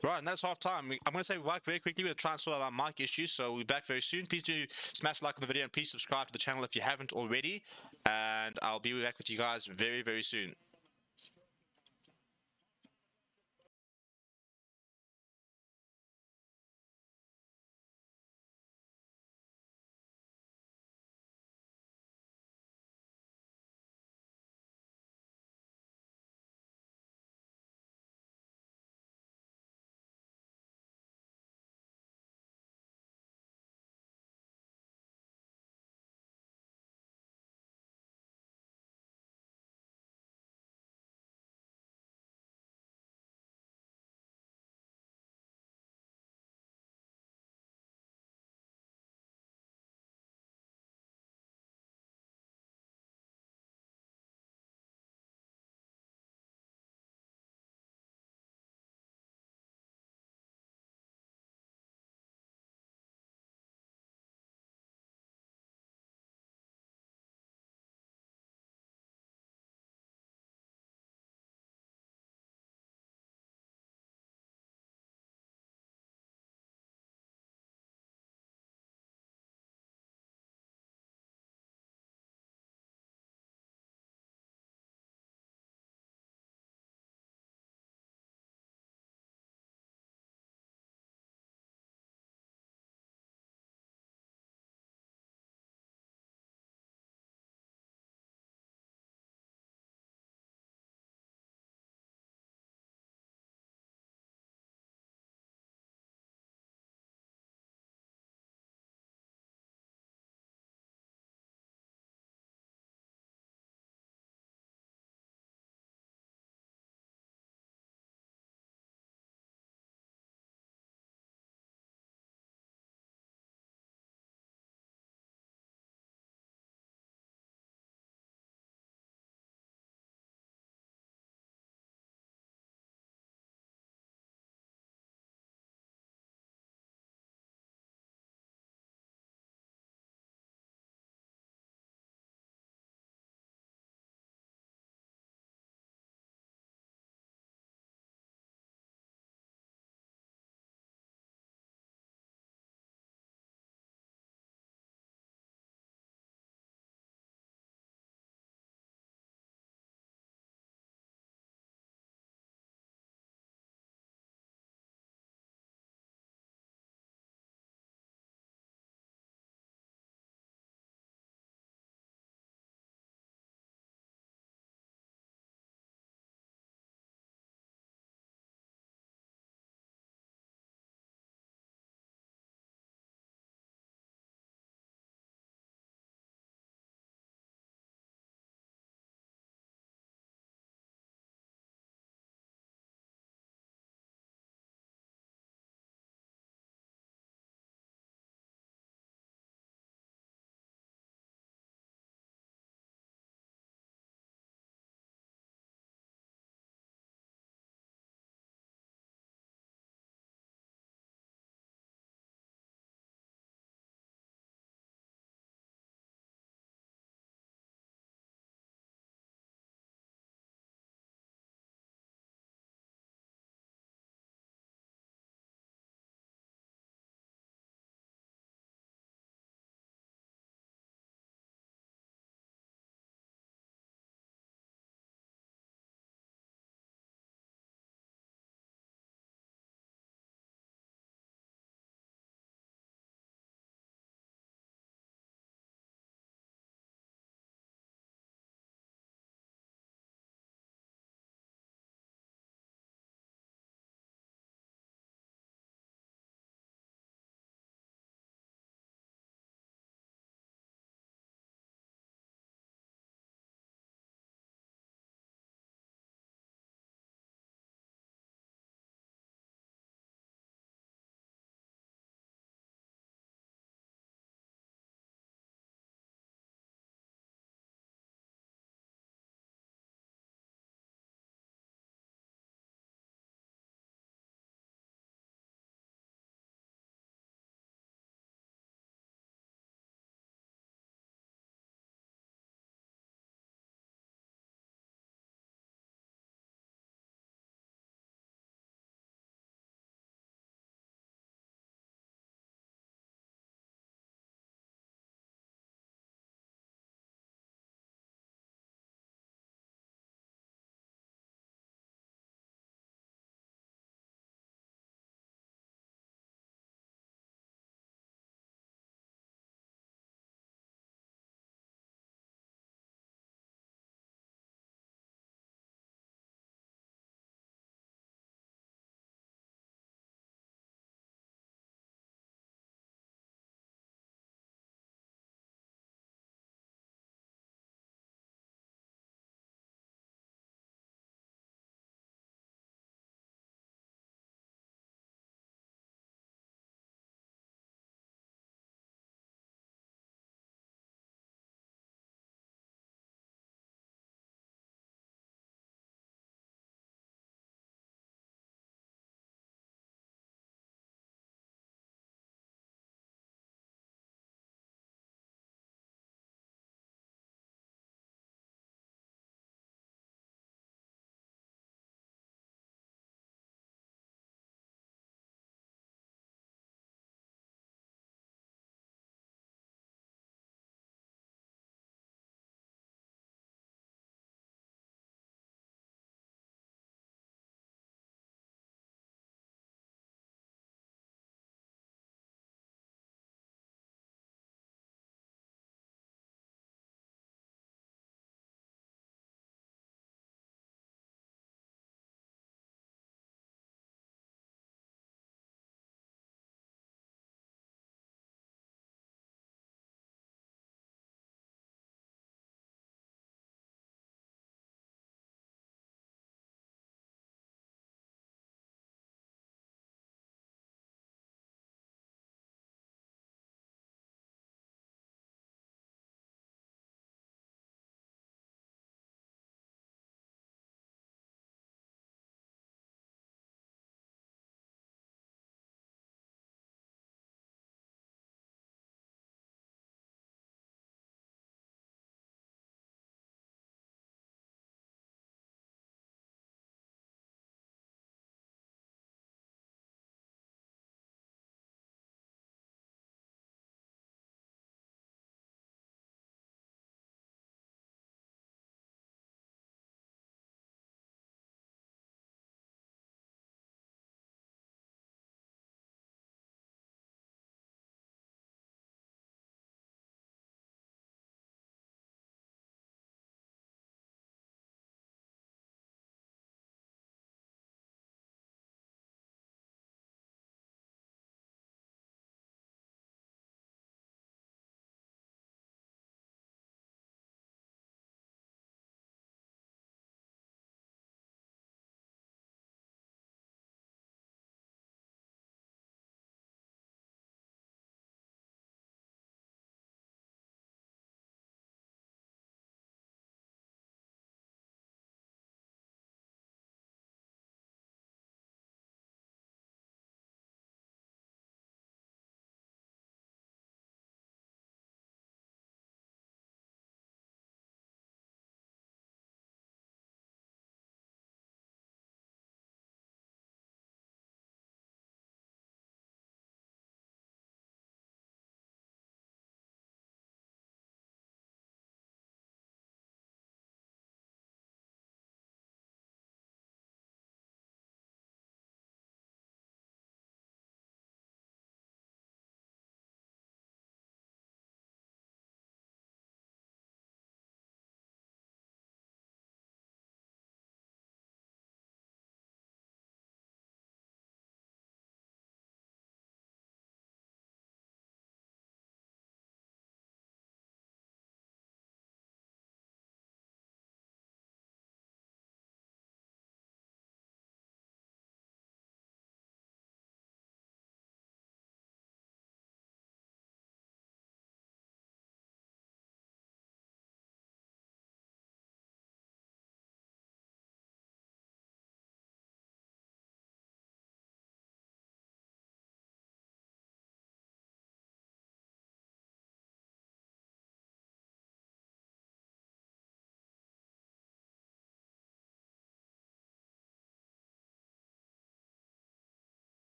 Right, and that's half time. I'm going to say back very quickly. We're going to try and sort out our mic issues, so we'll be back very soon. Please do smash like on the video and please subscribe to the channel if you haven't already. And I'll be back with you guys very, very soon.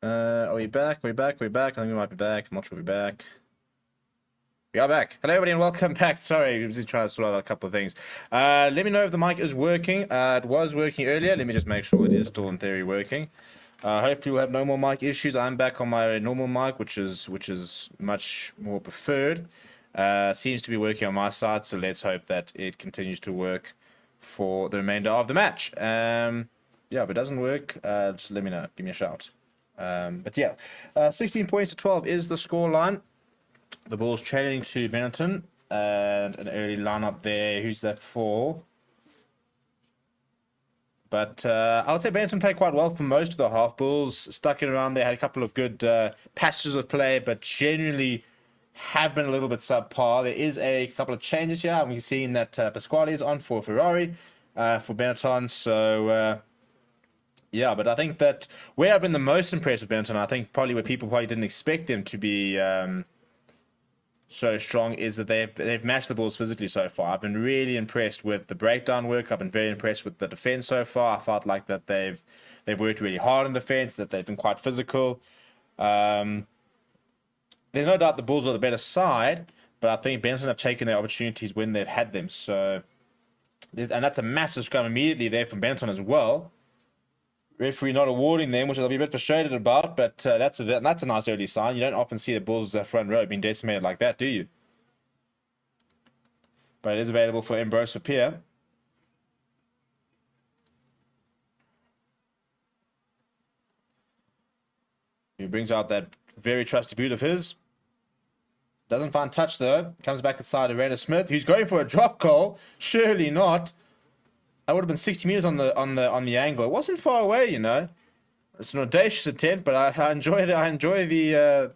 Are we back? Are we back? Are we back? I think we might be back. I'm not sure we're back. We are back. Hello, everybody, and welcome back. Sorry, I was just trying to sort out a couple of things. Let me know if the mic is working. It was working earlier. Let me just make sure it is still in theory working. Hopefully, we'll have no more mic issues. I'm back on my normal mic, which is much more preferred. Seems to be working on my side, so let's hope that it continues to work for the remainder of the match. Yeah, if it doesn't work, just let me know. Give me a shout. But yeah, 16 points to 12 is the score line. The Bulls trailing to BENETTON, and an early lineup there. Who's that for? But I would say BENETTON played quite well for most of the half. Bulls stuck in around there, had a couple of good passages of play, but generally have been a little bit subpar. There is a couple of changes here. We've seen that Pasquale is on for Ferrari for BENETTON, so... yeah, but I think that where I've been the most impressed with BENETTON, I think probably where people probably didn't expect them to be so strong, is that they've matched the Bulls physically so far. I've been really impressed with the breakdown work. I've been very impressed with the defense so far. I felt like that they've worked really hard in defense, that they've been quite physical. There's no doubt the Bulls are the better side, but I think BENETTON have taken their opportunities when they've had them. So, and that's a massive scrum immediately there from BENETTON as well. Referee not awarding them, which I'll be a bit frustrated about, but that's a nice early sign. You don't often see the Bulls front row being decimated like that, do you? But it is available for Ambrose for Pierre. He brings out that very trusty boot of his. Doesn't find touch though. Comes back inside of Randall Smith, who's going for a drop goal. Surely not. That would have been 60 meters on the angle. It wasn't far away, you know. It's an audacious attempt, but I enjoy the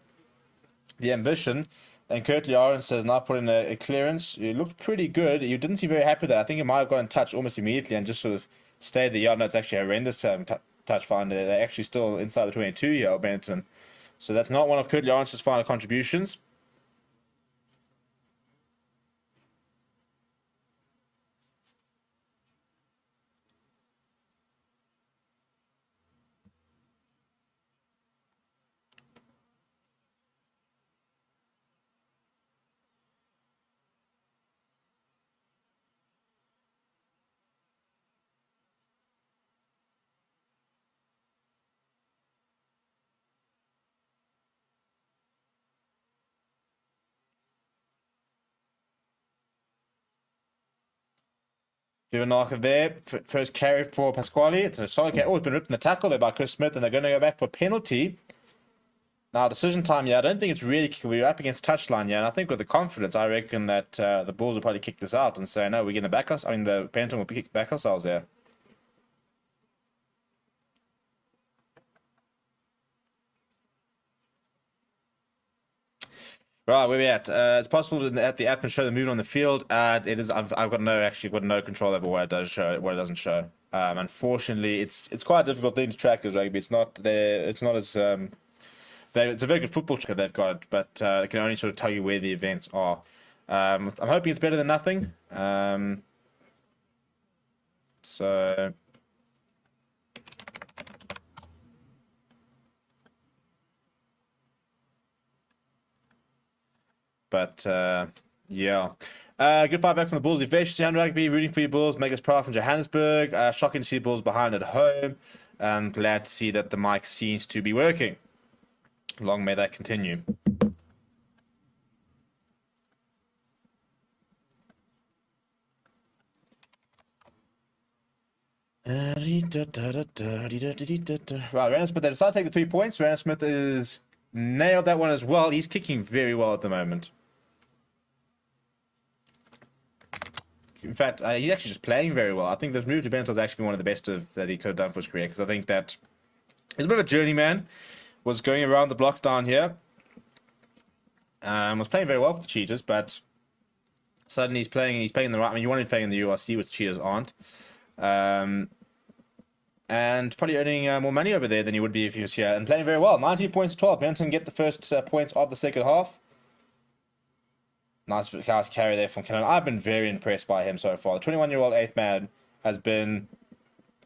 ambition. And Curtly Arons has now put in a clearance. It looked pretty good. You didn't seem very happy with that. I think it might have gotten touch almost immediately and just sort of stayed there. Yeah, no, it's actually horrendous touch finder. They're actually still inside the 22 here at BENETTON. So that's not one of Curtly Arons' final contributions. Giovanarca there. First carry for Pasquale. It's a solid carry. Oh, it's been ripped in the tackle there by Chris Smith, and they're going to go back for a penalty. Now, decision time, yeah, I don't think it's really... We're up against touchline, yeah, and I think with the confidence, I reckon that the Bulls will probably kick this out and say, no, we're going to back us. I mean, the BENETTON will back ourselves there. Right, where we at? It's possible that the app can show the movement on the field. It is. I've got no control over what it does show, what it doesn't show. Unfortunately, it's quite a difficult thing to track as rugby. It's not there. It's not as it's a very good football tracker they've got, but it can only sort of tell you where the events are. I'm hoping it's better than nothing. So. But, yeah. Good fight back from the Bulls. Vicious and Rugby, rooting for your Bulls. Make us proud from Johannesburg. Shocking to see the Bulls behind at home. And glad to see that the mic seems to be working. Long may that continue. Right, Randall Smith, they decided to take the 3 points. Randall Smith is nailed that one as well. He's kicking very well at the moment. In fact, he's actually just playing very well. I think the move to BENETTON has actually been one of the best that he could have done for his career, because I think that he's a bit of a journeyman. Was going around the block down here. Was playing very well for the Cheetahs, but suddenly he's playing in the right. I mean, you want to be playing in the URC, which the Cheetahs aren't. And probably earning more money over there than he would be if he was here, and playing very well. 19 points to 12. BENETTON get the first points of the second half. Nice carry there from Cannon. I've been very impressed by him so far. The 21-year-old 8th man has been,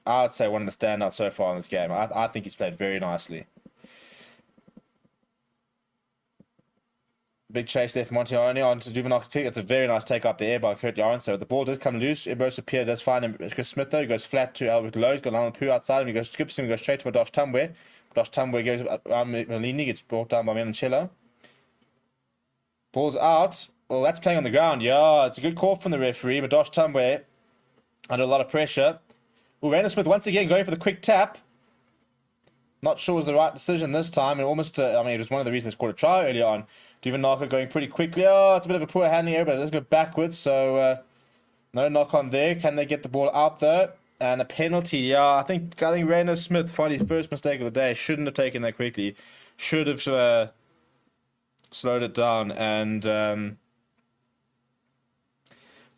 I would say, one of the standouts so far in this game. I think he's played very nicely. Big chase there from Montione on to Juvenile. It's a very nice take up the air by Kurt Lawrence. So the ball does come loose. Ebros Pierre does find him. Chris Smith though. He goes flat to Albert Lowe. He's got Alan Poo outside him. He goes skips him. He goes straight to Madosh Tumwe. Madosh Tumwe goes around Malini. Gets brought down by Melanchella. Ball's out. Well, that's playing on the ground. Yeah, it's a good call from the referee. Madosh Tumwe under a lot of pressure. Rainer Smith once again going for the quick tap. Not sure it was the right decision this time. And almost, it was one of the reasons they scored a try earlier on. Duvenaka going pretty quickly. Oh, it's a bit of a poor handling error, but it does go backwards. So, no knock on there. Can they get the ball out though? And a penalty. Yeah, I think Rainer Smith found his first mistake of the day. Shouldn't have taken that quickly. Should have slowed it down. And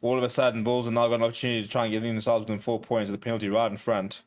all of a sudden, Bulls have now got an opportunity to try and get themselves within 4 points with the penalty right in front.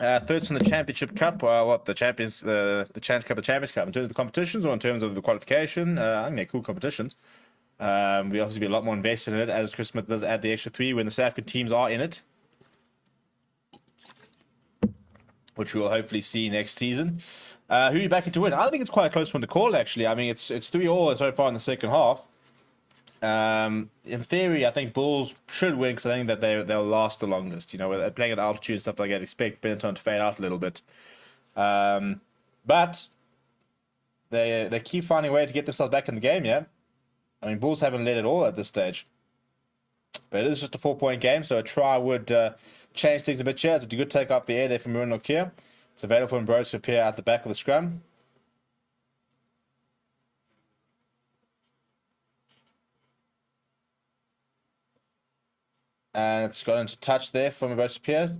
Thirds in the Championship Cup, the Champions, the Challenge Cup, the Champions Cup, in terms of the competitions or in terms of the qualification. I think they're cool competitions. We obviously be a lot more invested in it as Chris Smith does add the extra 3 when the South African teams are in it, which we will hopefully see next season. Who are you backing to win? I think it's quite a close one to call, actually. I mean, it's 3-3 so far in the second half. In theory, I think Bulls should win because I think that they'll last the longest. You know, with playing at altitude and stuff like that, expect Benetton to fade out a little bit. But they keep finding a way to get themselves back in the game. Yeah, I mean, Bulls haven't led at all at this stage. But it is just a 4-point game, so a try would change things a bit here. It's a good take up the air there from Murin Nokia. It's available for Ambrose to appear at the back of the scrum. And it's got into touch there from Ambrose Pierce.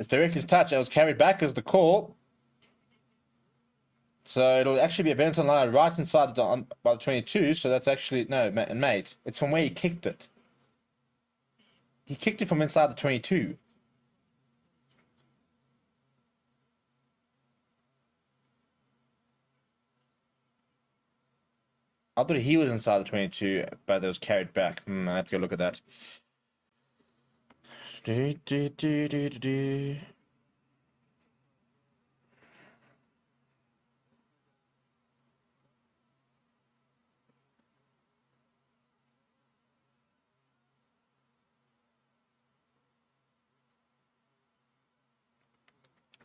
It's directly touch. It was carried back as the call. So it'll actually be a Benetton line right inside by the 22. So that's actually, no, mate. It's from where he kicked it. He kicked it from inside the 22. I thought he was inside the 22, but it was carried back. I have to go look at that. It's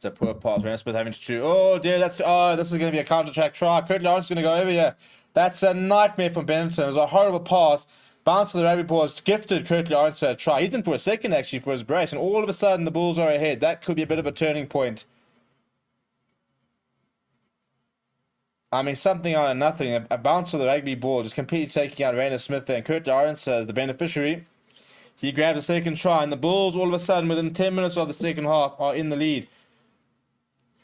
a poor pass. Rand Smith having to shoot. Oh dear, this is going to be a counter-attack try. Kurt Lawrence is going to go over here. That's a nightmare from Benetton. It was a horrible pass. Bounce to the rugby ball. It's gifted Kurt Lawrence a try. He's in for a second actually for his brace, and all of a sudden the Bulls are ahead. That could be a bit of a turning point. I mean, something out of nothing. A bounce to the rugby ball, just completely taking out Rainer Smith there. And Kurt Lawrence as the beneficiary. He grabs a second try, and the Bulls all of a sudden, within 10 minutes of the second half, are in the lead.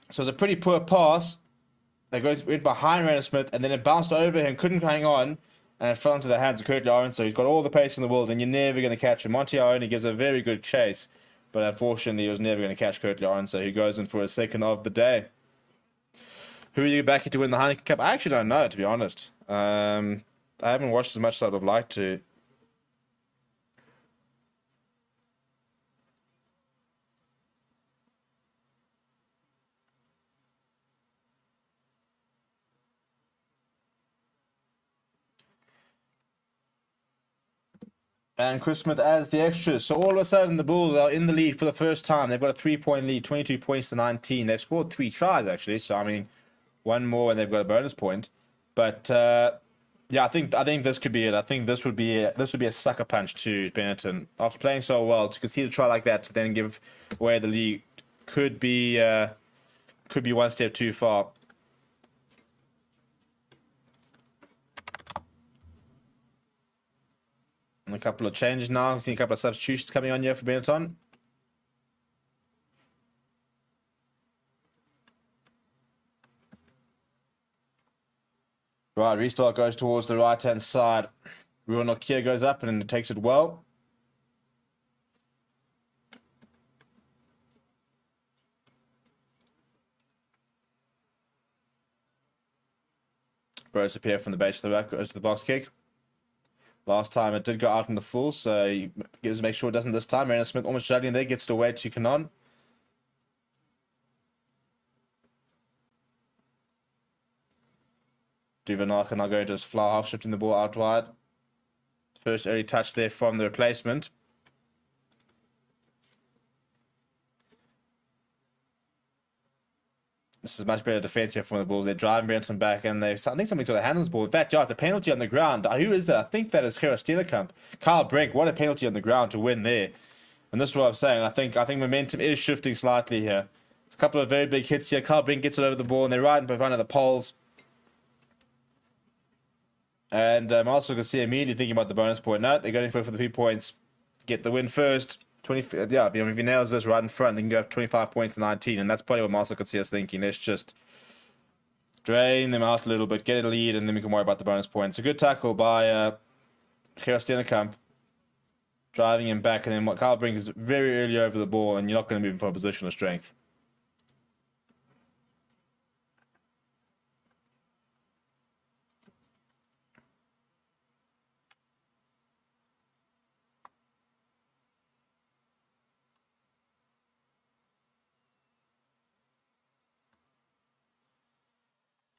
So it's a pretty poor pass. They went behind Rainer Smith, and then it bounced over him, couldn't hang on, and it fell into the hands of Kurt Lawrence. So he's got all the pace in the world, and you're never going to catch him. Monty only gives a very good chase, but unfortunately, he was never going to catch Kurt Lawrence, so he goes in for his second of the day. Who are you backing to win the Heineken Cup? I actually don't know, to be honest. I haven't watched as much as I would have liked to. And Chris Smith adds the extras. So all of a sudden, the Bulls are in the lead for the first time. They've got a 3-point lead, 22 points to 19. They've scored 3 tries, actually. So, I mean, one more and they've got a bonus point. But, yeah, I think this could be it. I think this would be a sucker punch to Benetton. After playing so well, to concede a try like that, to then give away the lead could be one step too far. A couple of changes now. I'm seeing a couple of substitutions coming on here for Benetton. Right, restart goes towards the right-hand side. Ruan Nokia goes up and takes it well. Bros appear from the base of the rack, goes to the box kick. Last time it did go out in the full, so he gives to make sure it doesn't this time. Rena Smith almost juggling there, gets it away to Kanon. Duvanaka now going to his fly half, shifting the ball out wide. First early touch there from the replacement. This is much better defense here from the Bulls. They're driving Benetton back, and I think somebody's got a hand on this ball. In fact, it's a penalty on the ground. Who is that? I think that is Gerard Steenekamp. Kyle Brink, what a penalty on the ground to win there. And this is what I'm saying. I think momentum is shifting slightly here. There's a couple of very big hits here. Kyle Brink gets it over the ball, and they're right in front of the poles. And I'm also going to see immediately thinking about the bonus point. No, they're going for the 3 points. Get the win first. 20, yeah, if he nails this right in front, they can go up 25 points to 19, and that's probably what Marcel could see us thinking. Let's just drain them out a little bit, get a lead, and then we can worry about the bonus points. A good tackle by Gerard Steenekamp, driving him back, and then what Kyle Brink is very early over the ball, and you're not going to move him from a position of strength.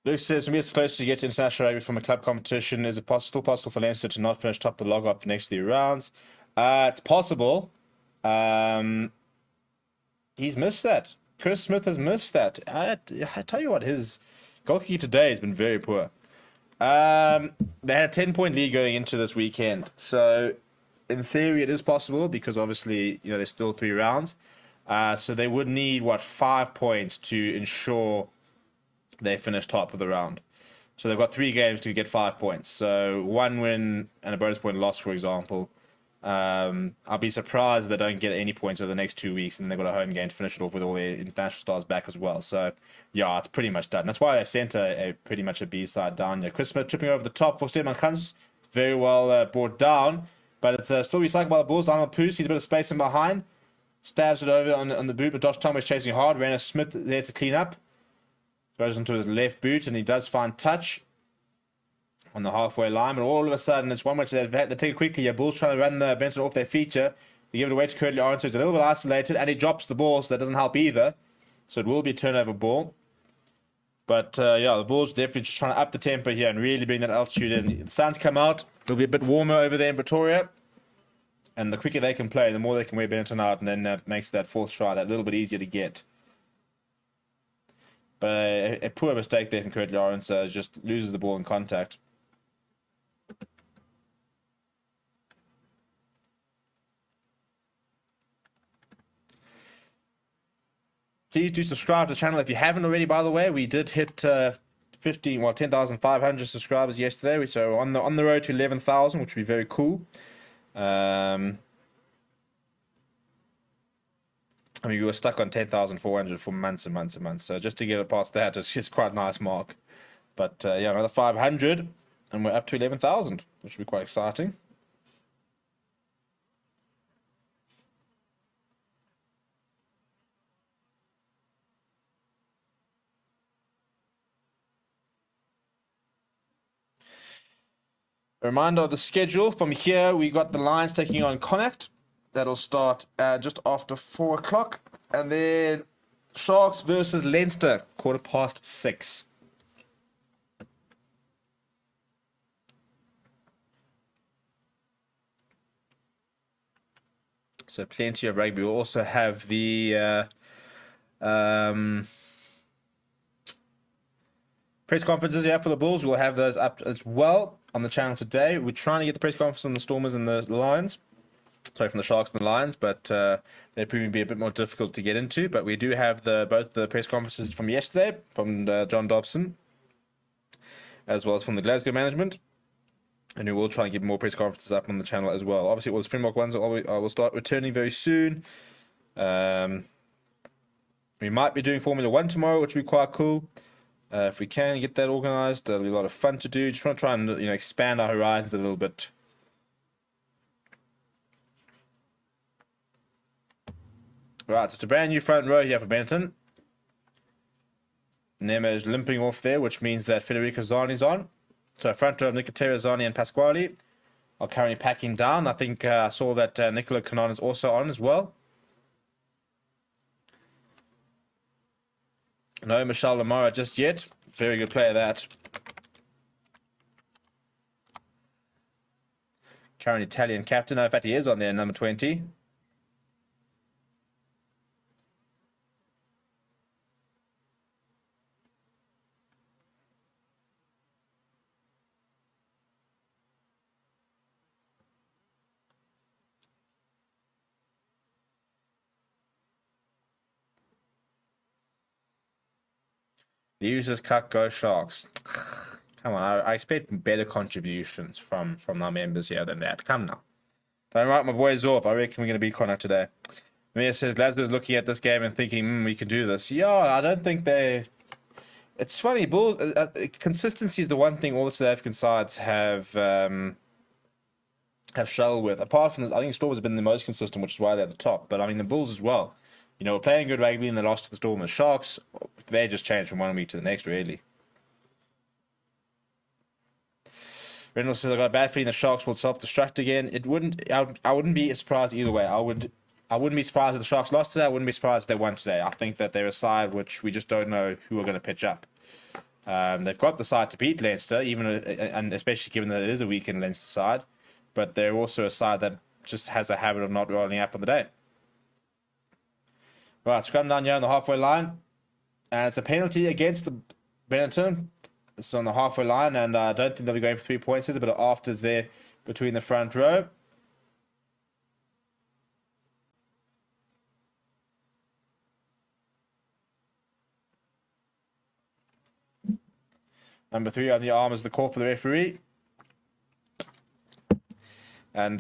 Luke says, for me, it's close to get to international rugby from a club competition. Is it still possible for Leinster to not finish top of the log off the next 3 rounds? It's possible. He's missed that. Chris Smith has missed that. I tell you what, his goal kick today has been very poor. They had a 10-point lead going into this weekend. So, in theory, it is possible because obviously, there's still 3 rounds. So they would need, 5 points to ensure they finish top of the round. So they've got 3 games to get 5 points. So 1 win and a bonus point loss, for example. I'll be surprised if they don't get any points over the next 2 weeks, and then they've got a home game to finish it off with all their international stars back as well. So, yeah, it's pretty much done. That's why they've sent pretty much a B-side down here. Chris Smith tripping over the top for Stefan Kunz. Very well brought down, but it's still recycled by the Bulls. Donald Poos, he's a bit of space in behind. Stabs it over on the boot, but Josh Thomas chasing hard. Rena Smith there to clean up. Goes into his left boot, and he does find touch on the halfway line. But all of a sudden, it's one which they take it quickly. Your Bulls trying to run the Benetton off their feature. They give it away to Curtly Orange, so it's a little bit isolated, and he drops the ball, so that doesn't help either. So it will be a turnover ball. But, yeah, the Bulls definitely just trying to up the tempo here and really bring that altitude in. The sun's come out. It'll be a bit warmer over there in Pretoria. And the quicker they can play, the more they can wear Benetton out, and then that makes that 4th try that little bit easier to get. But a poor mistake there from Curtly Orange just loses the ball in contact. Please do subscribe to the channel if you haven't already, by the way. We did hit 10,500 subscribers yesterday, so on the road to 11,000, which would be very cool. We were stuck on 10,400 for months and months and months. So just to get it past that is just quite a nice mark. But yeah, another 500, and we're up to 11,000, which would be quite exciting. A reminder of the schedule. From here, we got the Lions taking on Connacht. That'll start just after 4 o'clock. And then Sharks versus Leinster, 6:15. So plenty of rugby. We'll also have the press conferences here for the Bulls. We'll have those up as well on the channel today. We're trying to get the press conference on the Stormers and the Lions. Sorry, from the Sharks and the Lions, but they're proving to be a bit more difficult to get into. But we do have both the press conferences from yesterday, from John Dobson, as well as from the Glasgow management. And we will try and get more press conferences up on the channel as well. Obviously, all the Springbok ones will start returning very soon. We might be doing Formula 1 tomorrow, which will be quite cool. If we can get that organised, it'll be a lot of fun to do. Just want to try and expand our horizons a little bit. Right, so it's a brand new front row here for Benetton. Nema is limping off there, which means that Federico Zani's on. So front row of Nicotera, Zani, and Pasquale are currently packing down. I think I saw that Nicola Canon is also on as well. No Michelle Lamara just yet. Very good player, that. Current Italian captain. No, in fact, he is on there, number 20. The users cut, go Sharks. Come on, I expect better contributions from our members here than that. Come now. Don't write my boys off. I reckon we're going to beat Connacht today. Mia says, Glasgow's looking at this game and thinking, we can do this. Yeah, I don't think they... It's funny, Bulls... consistency is the one thing all the South African sides have struggled with. Apart from this, I think Stormers have been the most consistent, which is why they're at the top. But, I mean, the Bulls as well. We're playing good rugby and they lost to the Storm and Sharks. They just changed from one week to the next, really. Reynolds says, I got a bad feeling the Sharks will self-destruct again. I wouldn't be surprised either way. I wouldn't be surprised if the Sharks lost today. I wouldn't be surprised if they won today. I think that they're a side which we just don't know who are going to pitch up. They've got the side to beat Leinster, and especially given that it is a weekend Leinster side. But they're also a side that just has a habit of not rolling up on the day. Right, scrum down here on the halfway line. And it's a penalty against the Benetton. It's on the halfway line, and I don't think they'll be going for 3 points. There's a bit of afters there between the front row. Number 3 on the arm is the call for the referee. And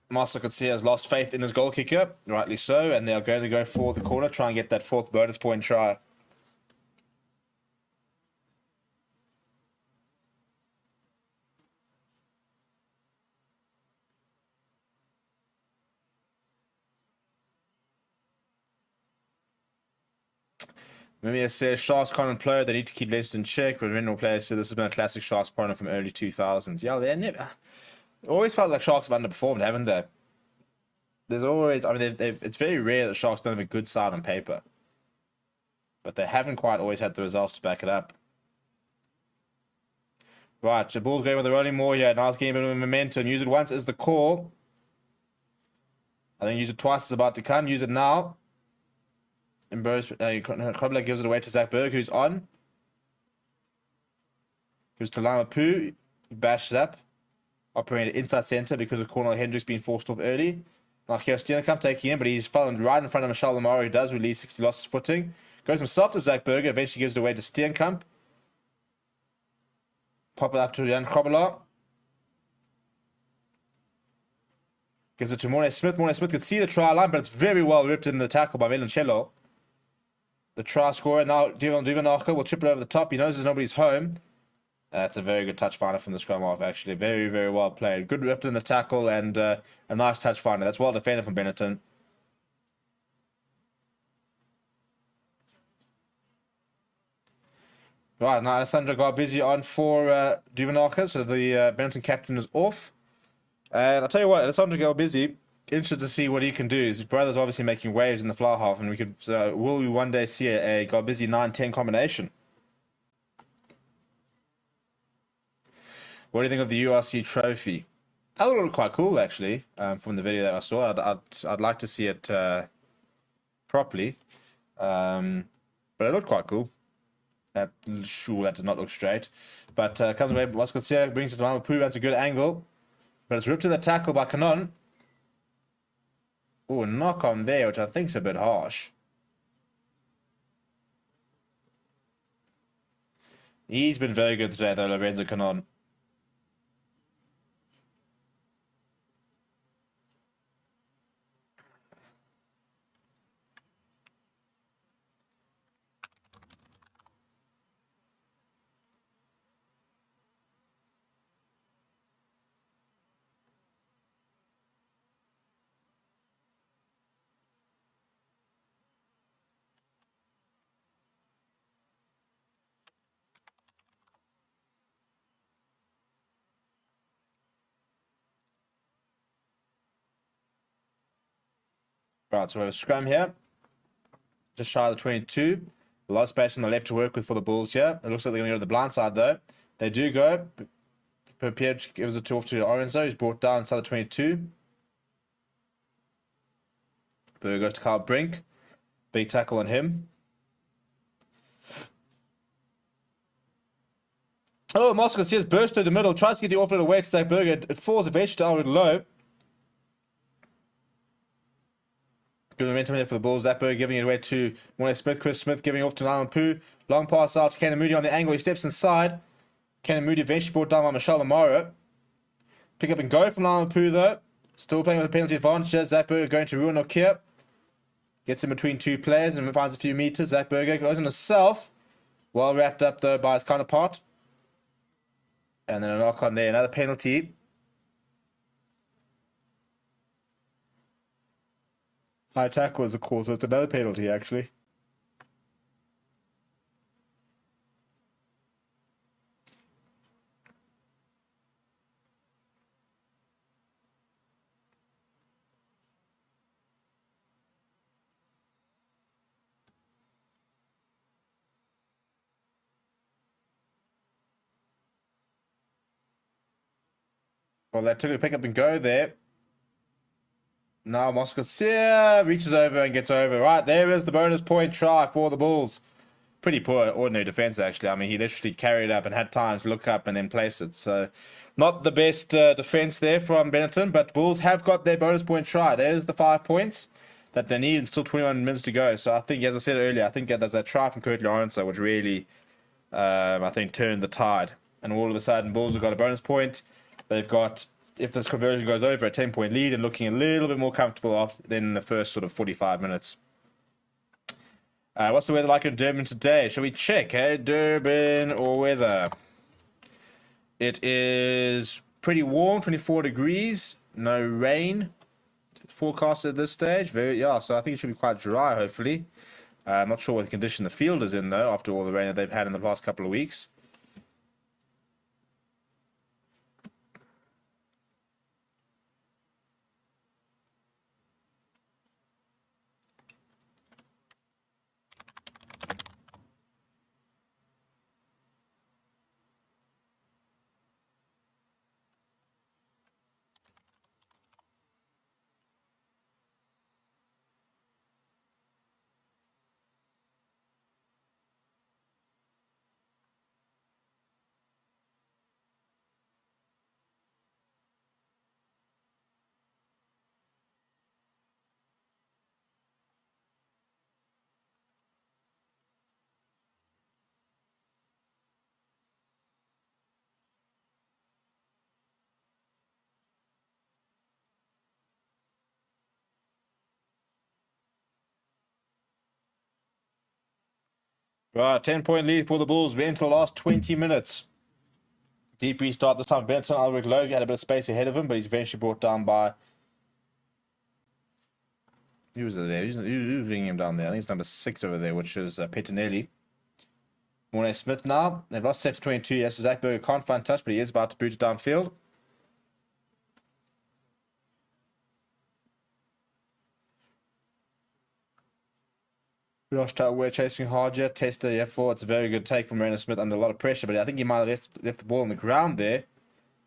Master Kutsia has lost faith in his goal kicker, rightly so, and they're going to go for the corner, try and get that 4th bonus point try. Mimia says Sharks can't implode. They need to keep Leinster in check. But Renal players said this has been a classic Sharks partner from early 2000s. Yeah, they never. Always felt like Sharks have underperformed, haven't they? There's always. I mean, it's very rare that Sharks don't have a good side on paper, but they haven't quite always had the results to back it up. Right, the Bulls going with the rolling more here. Nice game of momentum. Use it once is the call. I think use it twice is about to come. Use it now. Kobler gives it away to Zach Berg, who's on. Gives to Lama Poo. He bashes up. Operating inside centre because of Cornel Hendricks being forced off early. Now here Steenkamp taking in, but he's fallen right in front of Michelle Lamar, who does release 60 losses footing. Goes himself to Zach Berger, eventually gives it away to Steenkamp. Pop it up to Jan Kobler. Gives it to Mornay Smith. Mornay Smith could see the try line, but it's very well ripped in the tackle by Melancello. The try scorer now, Duvenacher will chip it over the top. He knows there's nobody's home. That's a very good touch finder from the scrum half, actually. Very, very well played. Good ripped in the tackle and a nice touch finder. That's well defended from Benetton. Right, now Alessandro got busy on for Duvenacher, so the Benetton captain is off. And I'll tell you what, Alessandro got busy. Interested to see what he can do. His brother's obviously making waves in the fly half, and will we one day see a got busy 9-10 combination? What do you think of the URC trophy? I thought it looked quite cool, actually, from the video that I saw. I'd like to see it properly, but it looked quite cool. That did not look straight, but comes away. Moscow brings it to Mamapu. That's a good angle, but it's ripped in the tackle by Canon. Oh, knock on there, which I think is a bit harsh. He's been very good today, though, Lorenzo Canon. Right, so we have a scrum here. Just shy of the 22. A lot of space on the left to work with for the Bulls here. It looks like they're going to go to the blind side, though. They do go. Pierre gives it off to Orenzo, who's brought down inside the 22. Burger goes to Kyle Brink. Big tackle on him. Oh, Moscow says burst through the middle. Tries to get the offload away to Zach Berger. It falls eventually to Alred Low. Good momentum there for the Bulls. Zach Berger giving it away to Mornay Smith. Chris Smith giving it off to Lyman Poo. Long pass out to Cannon Moody on the angle. He steps inside. Cannon Moody eventually brought down by Michelle Amaro. Pick up and go from Lyman Poo though. Still playing with a penalty advantage. Zach Berger going to ruin Nokia. Gets in between two players and finds a few meters. Zach Berger goes on himself. Well wrapped up though by his counterpart. And then a knock on there. Another penalty. High tackle is a call, so it's another penalty actually. Well, that took a pick up and go there. Now Moscow reaches over and gets over. Right, there is the bonus point try for the Bulls. Pretty poor ordinary defense, actually. I mean, he literally carried up and had time to look up and then place it. So, not the best defense there from Benetton, but Bulls have got their bonus point try. There's the 5 points that they need and still 21 minutes to go. So, I think, as I said earlier, I think there's that try from Kurt Lawrence, which really, I think, turned the tide. And all of a sudden, Bulls have got a bonus point. They've got, if this conversion goes over, a 10-point lead and looking a little bit more comfortable than the first sort of 45 minutes. What's the weather like in Durban today? Shall we check, hey? Durban or weather? It is pretty warm, 24 degrees. No rain. Forecast at this stage. So I think it should be quite dry, hopefully. I'm not sure what condition the field is in, though, after all the rain that they've had in the past couple of weeks. Right, 10-point lead for the Bulls. We're into the last 20 minutes. Deep restart this time. Benton Alric Lowe had a bit of space ahead of him, but he's eventually brought down by... Who was there? Who's bringing him down there? I think it's number 6 over there, which is Pettinelli. Mornay Smith now. They've lost set to 22. Yes, Zach Berger can't find touch, but he is about to boot it downfield. We're chasing hard here. Tester, it's a very good take from Marino Smith under a lot of pressure, but I think he might have left the ball on the ground there.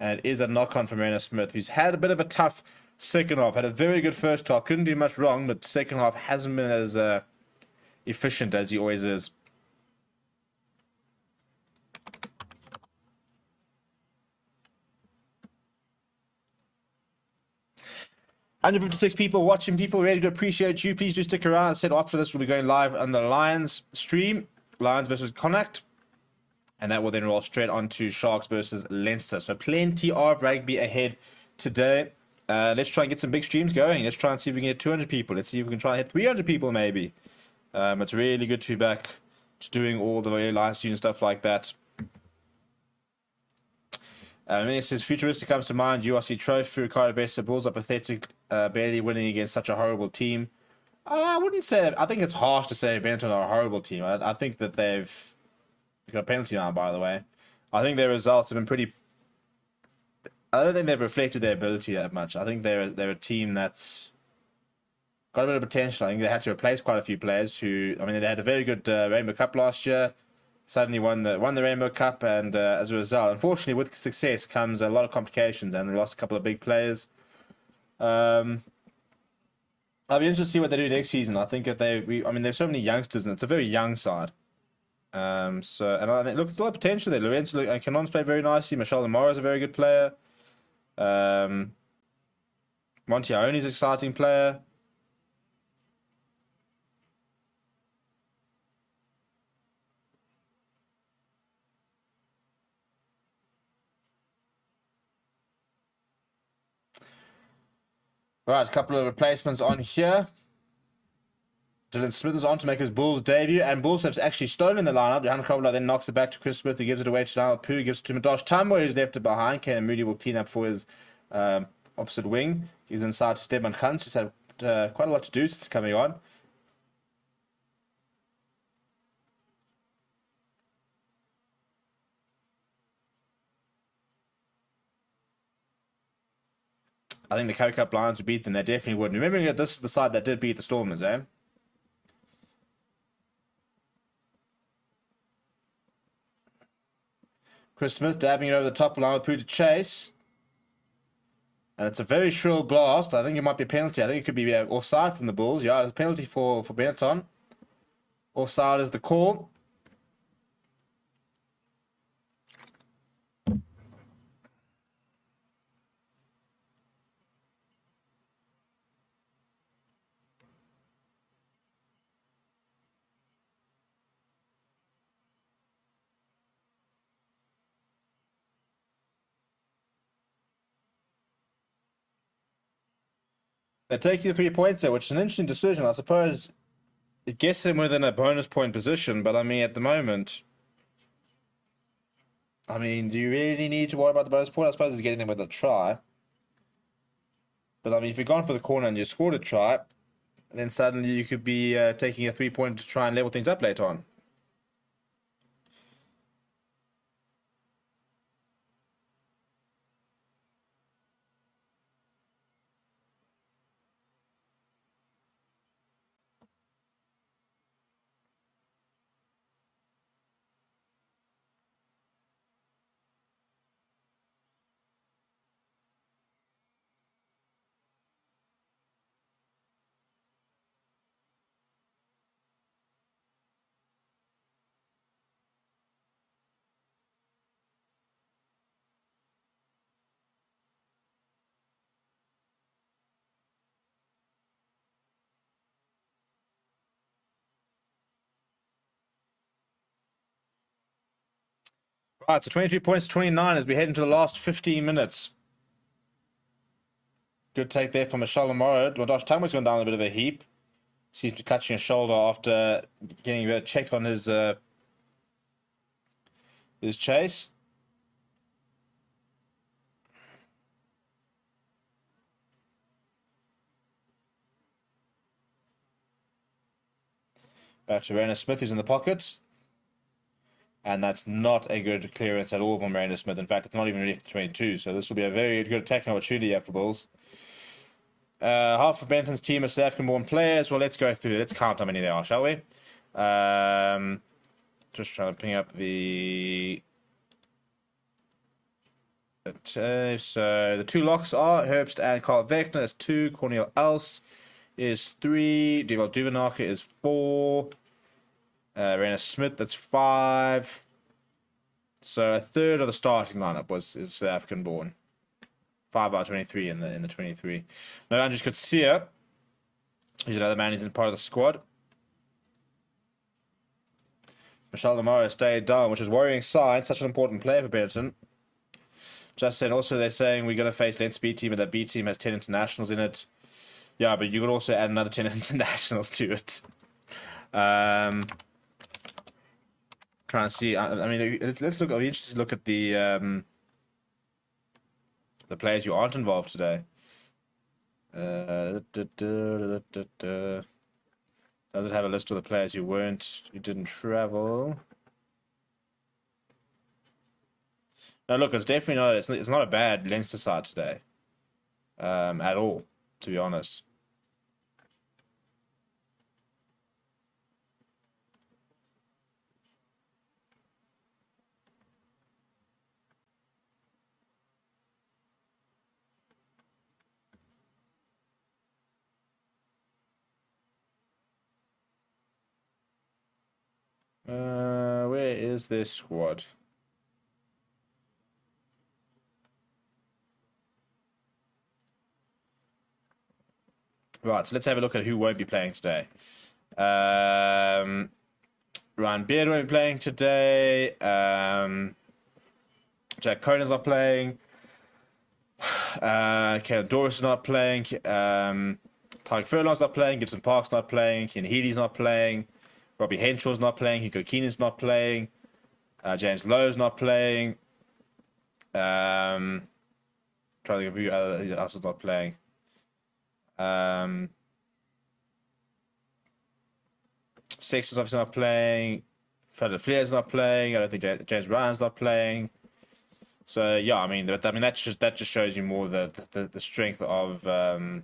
And it is a knock-on from Marino Smith, who's had a bit of a tough second half. Had a very good first half. Couldn't do much wrong, but second half hasn't been as efficient as he always is. 156 people watching, people ready to appreciate you. Please do stick around. I said after this we'll be going live on the Lions stream, Lions versus Connacht, and that will then roll straight on to Sharks versus Leinster. So plenty of rugby ahead today. Let's try and get some big streams going. Let's try and see if we can get 200 people. Let's see if we can try and hit 300 people maybe. It's really good to be back to doing all the live streams and stuff like that. It says futuristic comes to mind. URC trophy, Ricardo Bessa, Bulls are pathetic, barely winning against such a horrible team. I wouldn't say. I think it's harsh to say Benetton are a horrible team. I think that they've got a penalty now, by the way. I think their results have been pretty. I don't think they've reflected their ability that much. I think they're a team that's got a bit of potential. I think they had to replace quite a few players who, I mean, they had a very good Rainbow Cup last year. Suddenly won the Rainbow Cup, and as a result, unfortunately, with success comes a lot of complications, and they lost a couple of big players. I'll be interested to see what they do next season. I think if I mean, there's so many youngsters, and it's a very young side. And it looks a lot of potential there. Lorenzo and Canon's played very nicely. Michelle Lamar is a very good player. Monty Ioni's an exciting player. Right, a couple of replacements on here. Dylan Smith is on to make his Bulls debut, and Bulls have actually stolen the lineup. Johan Krobler then knocks it back to Chris Smith, who gives it away to Daniel Pooh, gives it to Madosh Tambo, who's left it behind. Kane Moody will clean up for his opposite wing. He's inside to Steban Hunt, who's had quite a lot to do since coming on. I think the Currie Cup Lions would beat them. They definitely would. Remembering that this is the side that did beat the Stormers, eh? Chris Smith dabbing it over the top line with Pooh to chase. And it's a very shrill blast. I think it might be a penalty. I think it could be offside from the Bulls. Yeah, it's a penalty for Benetton. Offside is the call. They take you 3 points there, which is an interesting decision. I suppose it gets them within a bonus point position, but I mean, at the moment, I mean, do you really need to worry about the bonus point? I suppose it's getting them with a try. But I mean, if you've gone for the corner and you scored a try, then suddenly you could be taking a 3 point to try and level things up later on. Right, so 22 points to 29 as we head into the last 15 minutes. Good take there from Michelle Lamar. Madosh Tambo's gone down a bit of a heap. Seems to be clutching his shoulder after getting checked on his chase. Back to Rainer Smith, who's in the pocket. And that's not a good clearance at all from Rainer Smith. In fact, it's not even ready for 22. So this will be a very good attacking opportunity here for Bulls. Half of Benton's team are South African-born players. Well, let's go through. Let's count how many there are, shall we? Just trying to ping up the... So the two locks are Herbst and Carl Vector. That's 2. Cornel Else is 3. Deval Duvenaka is 4. Rainer Smith, that's 5. So a third of the starting lineup is South African born. 5 out of 23 in the 23. Now Andrews Kutsia, he's another man who's in part of the squad. Michelle Lamar stayed down, which is worrying sign. Such an important player for Benetton. Just saying, also they're saying we're going to face Lens B team, and that B team has 10 internationals in it. Yeah, but you could also add another 10 internationals to it. Trying to see. I mean, let's look. I'll be interested to look at the players who aren't involved today. Does it have a list of the players who didn't travel? No, look, it's definitely not. It's not a bad Leinster side today, at all. To be honest. Where's their squad? Right, so let's have a look at who won't be playing today. Ryan Beard won't be playing today. Jack Conan's not playing. Kalen Doris is not playing. Tyler Furlong's not playing. Gibson Park's not playing. Ken Healy's not playing. Robbie Henshaw's not playing. Hugo Keenan's not playing. James Lowe's not playing. Trying to think of who else is not playing. Six is obviously not playing. Fred Flair's not playing. I don't think James Ryan's not playing. So yeah, I mean that just shows you more the strength of that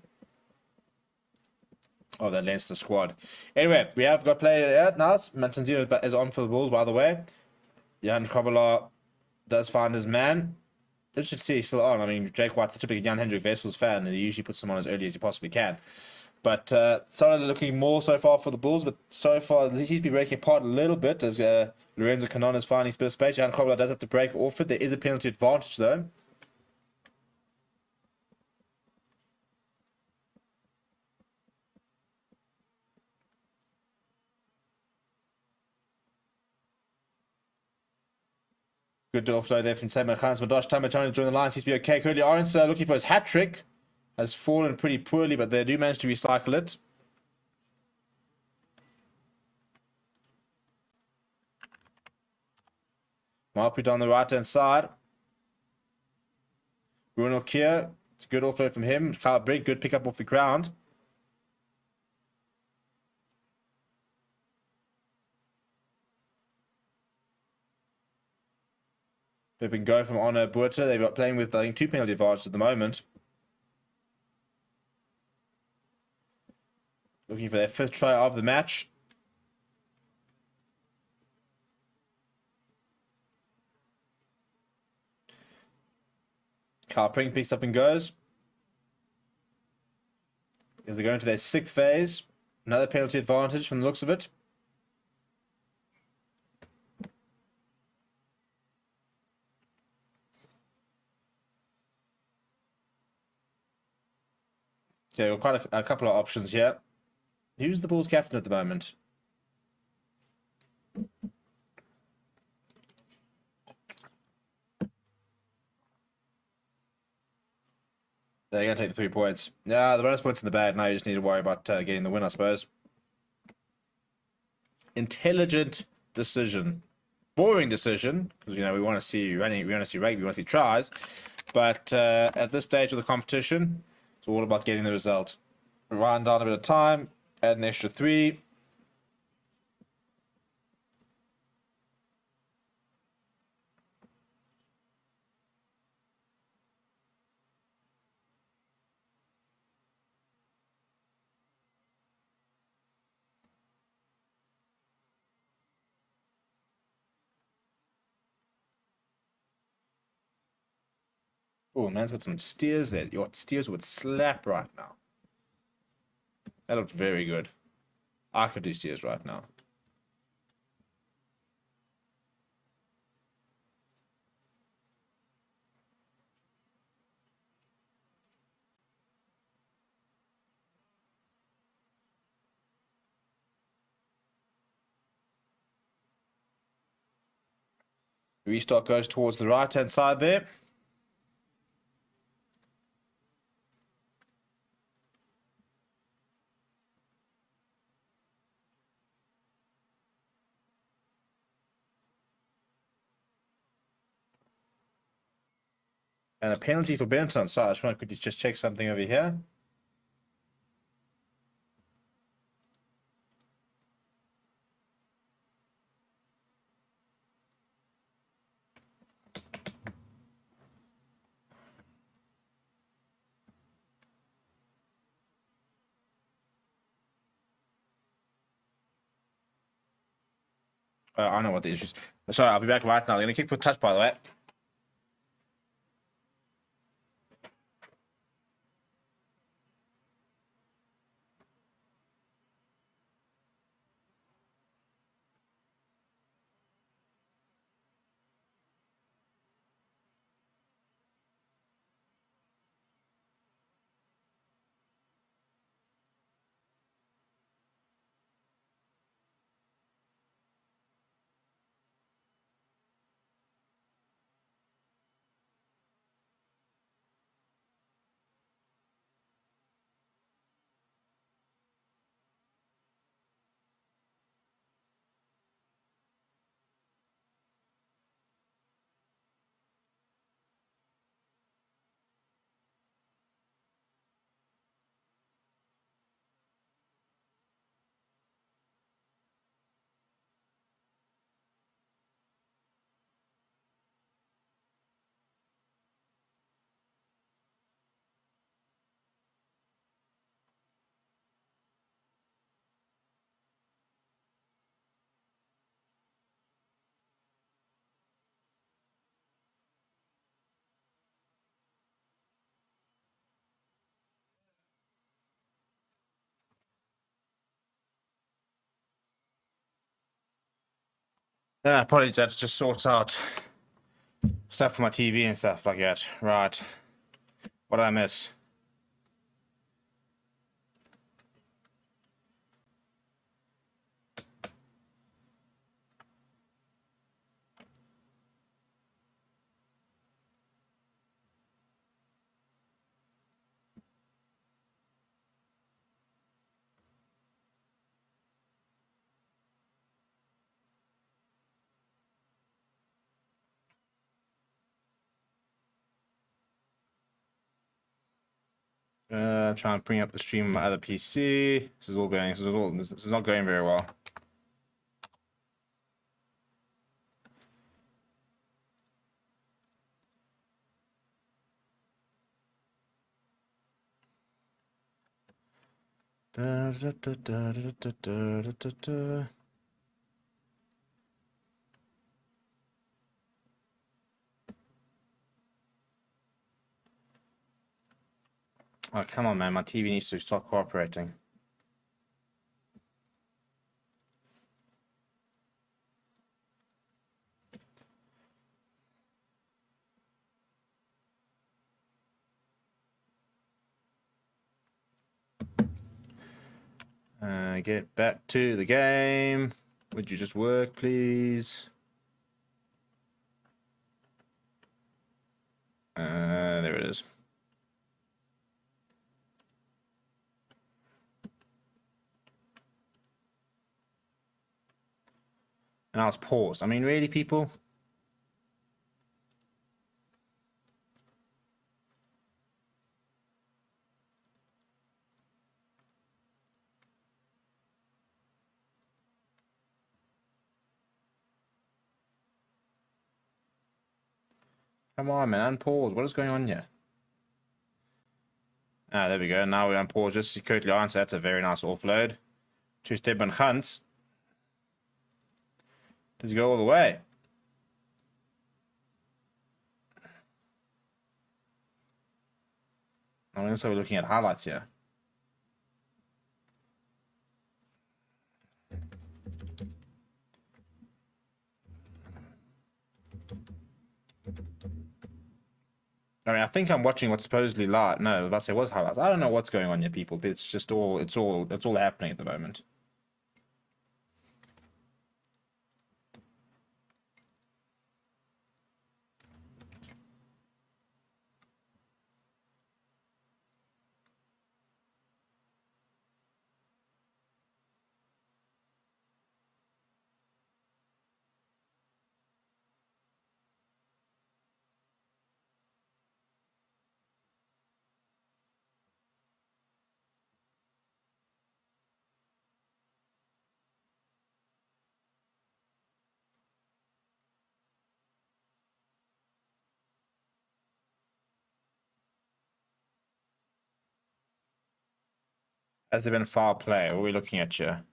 Leinster squad. Anyway, we have got player out now. Mantanzino is on for the Bulls, by the way. Jan Kobala does find his man. Interesting to see he's still on. I mean, Jake White's such a big Jan Hendrik Wessels fan, and he usually puts him on as early as he possibly can. But solidly looking more so far for the Bulls, but so far he's been breaking apart a little bit as Lorenzo Cannon is finding his bit of space. Jan Kobala does have to break off it. There is a penalty advantage, though. Good offload there from Sam Khans. Madosh Tamatoni joining the line. Seems to be okay. Curly Orange looking for his hat trick. Has fallen pretty poorly, but they do manage to recycle it. Marput on the right-hand side. Bruno Kier. It's a good offload from him. Kyle Brink, good pick up off the ground. They've been going from Honor Buerta. They've got playing with, I think, 2 penalty advantage at the moment. Looking for their 5th try of the match. Carl Pring picks up and goes. As they go into their 6th phase. Another penalty advantage from the looks of it. Okay, we've got quite a couple of options here. Who's the Bulls captain at the moment? They're going to take the 3 points. Yeah, the bonus points in the bag. Now you just need to worry about getting the win, I suppose. Intelligent decision. Boring decision, because, we want to see running, we want to see rugby, we want to see tries. But at this stage of the competition, it's all about getting the result. Run down a bit of time, add an extra 3. Oh, man's got some steers there. Your steers would slap right now. That looked very good. I could do steers right now. Restart goes towards the right-hand side there. And a penalty for Benetton. So I just want to quickly just check something over here. I know what the issue is. Sorry, I'll be back right now. They're going to kick for touch, by the way. Apologies, I had to just sort out stuff for my TV and stuff like that. Right. What did I miss? Trying to bring up the stream on my other PC. This is not going very well. Oh, come on, man. My TV needs to start cooperating. Get back to the game. Would you just work, please? There it is. And I was paused. I mean, really, people? Come on, man. Unpause. What is going on here? Ah, there we go. Now we unpause just to quickly answer. That's a very nice offload. Two-step and Hunts. Does he go all the way? I'm also looking at highlights here. I mean, I think I'm watching what's supposedly live. No, I was about to say what's highlights. I don't know what's going on here, people. But it's just it's all happening at the moment. Has there been foul play? What are we looking at here?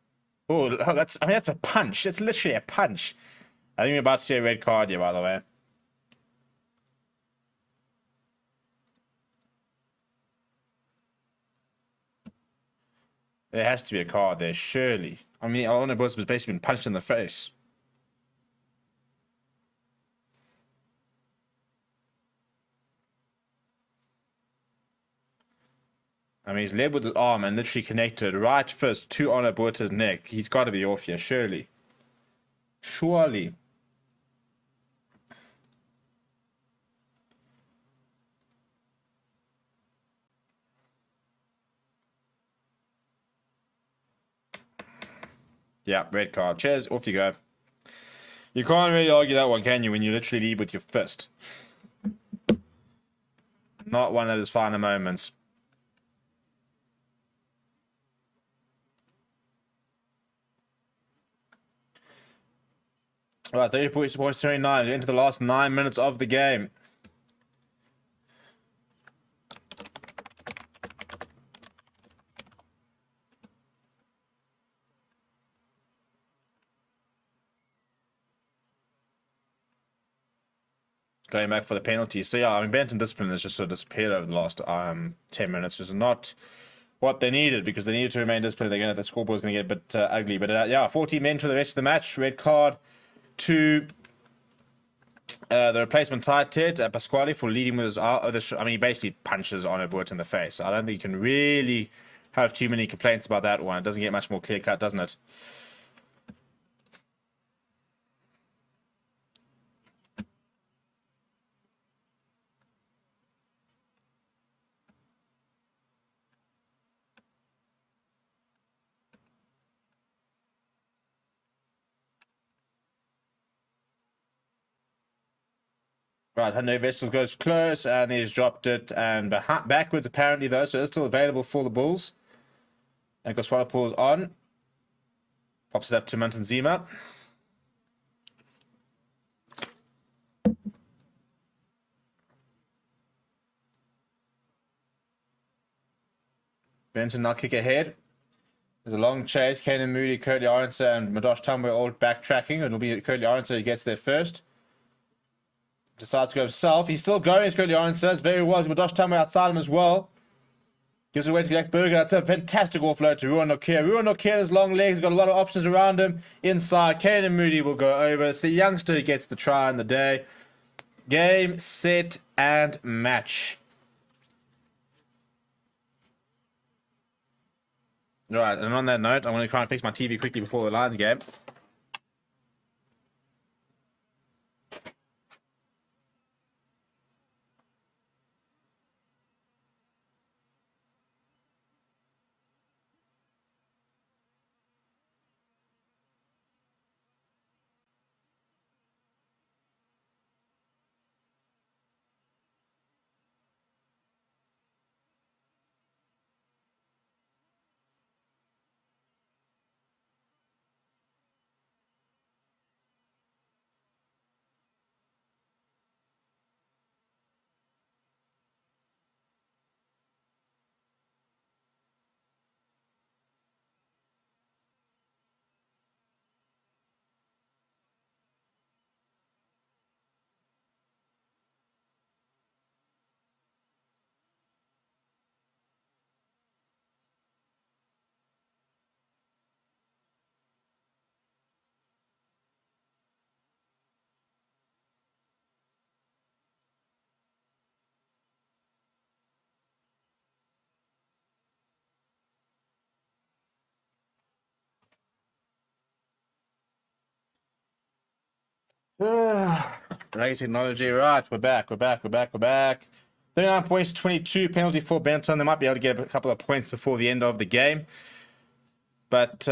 Oh, that's a punch. It's literally a punch. I think we're about to see a red card here, by the way. There has to be a card there, surely. I mean, Alana Boss was basically been punched in the face. I mean, he's led with his arm and literally connected right fist to Honor Buerta's neck. He's got to be off here, surely. Surely. Yeah, red card. Cheers, off you go. You can't really argue that one, can you, when you literally lead with your fist? Not one of his finer moments. All right, 30 points, 29 into the last 9 minutes of the game. Going back for the penalty. So yeah, I mean, Benetton discipline has just sort of disappeared over the last 10 minutes. Just not what they needed, because they needed to remain disciplined. They're going to, the scoreboard's going to get a bit ugly. But yeah, 14 men for the rest of the match. Red card to the replacement tight head, Pasquale, for leading with his he basically punches Arno Boert in the face. So I don't think you can really have too many complaints about that one. It doesn't get much more clear cut, doesn't it? Right, Hyundai Vessels goes close, and he's dropped it, and backwards apparently though, so it's still available for the Bulls. And Goswara pulls on, pops it up to Mantanzima. Benton now kick ahead. There's a long chase. Kanan Moody, Curtly Aronson, and Madosh Tumwe all backtracking. It'll be Curtly Aronson who gets there first. Decides to go himself. He's still going as Curtly Aronson. It's very well. Madosh Tumwe outside him as well. Gives it away to Jack Berger. That's a fantastic offload to Ruan Nokia. Ruan Nokia has long legs. He's got a lot of options around him. Inside, Kanan Moody will go over. It's the youngster who gets the try in the day. Game, set, and match. Right, and on that note, I'm going to try and fix my TV quickly before the Lions game. Right, technology, right, we're back. 39 points, 22, penalty for Benetton. They might be able to get a couple of points before the end of the game. But,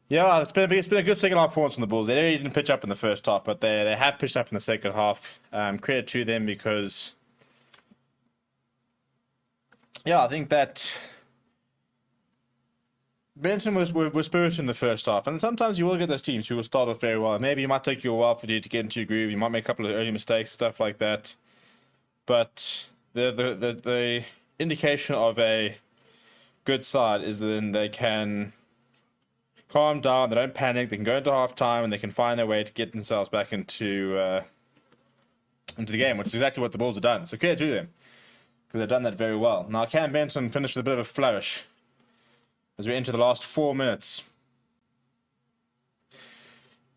yeah, it's been a good second half performance from the Bulls. They really didn't pitch up in the first half, but they have pitched up in the second half. Credit to them because, yeah, I think that Benton was spirited in the first half, and sometimes you will get those teams who will start off very well. Maybe it might take you a while for you to get into your groove. You might make a couple of early mistakes, stuff like that. But the indication of a good side is then they can calm down, they don't panic, they can go into half time, and they can find their way to get themselves back into the game, which is exactly what the Bulls have done. So credit to them, because they've done that very well. Now, Cam Benton finished with a bit of a flourish as we enter the last 4 minutes.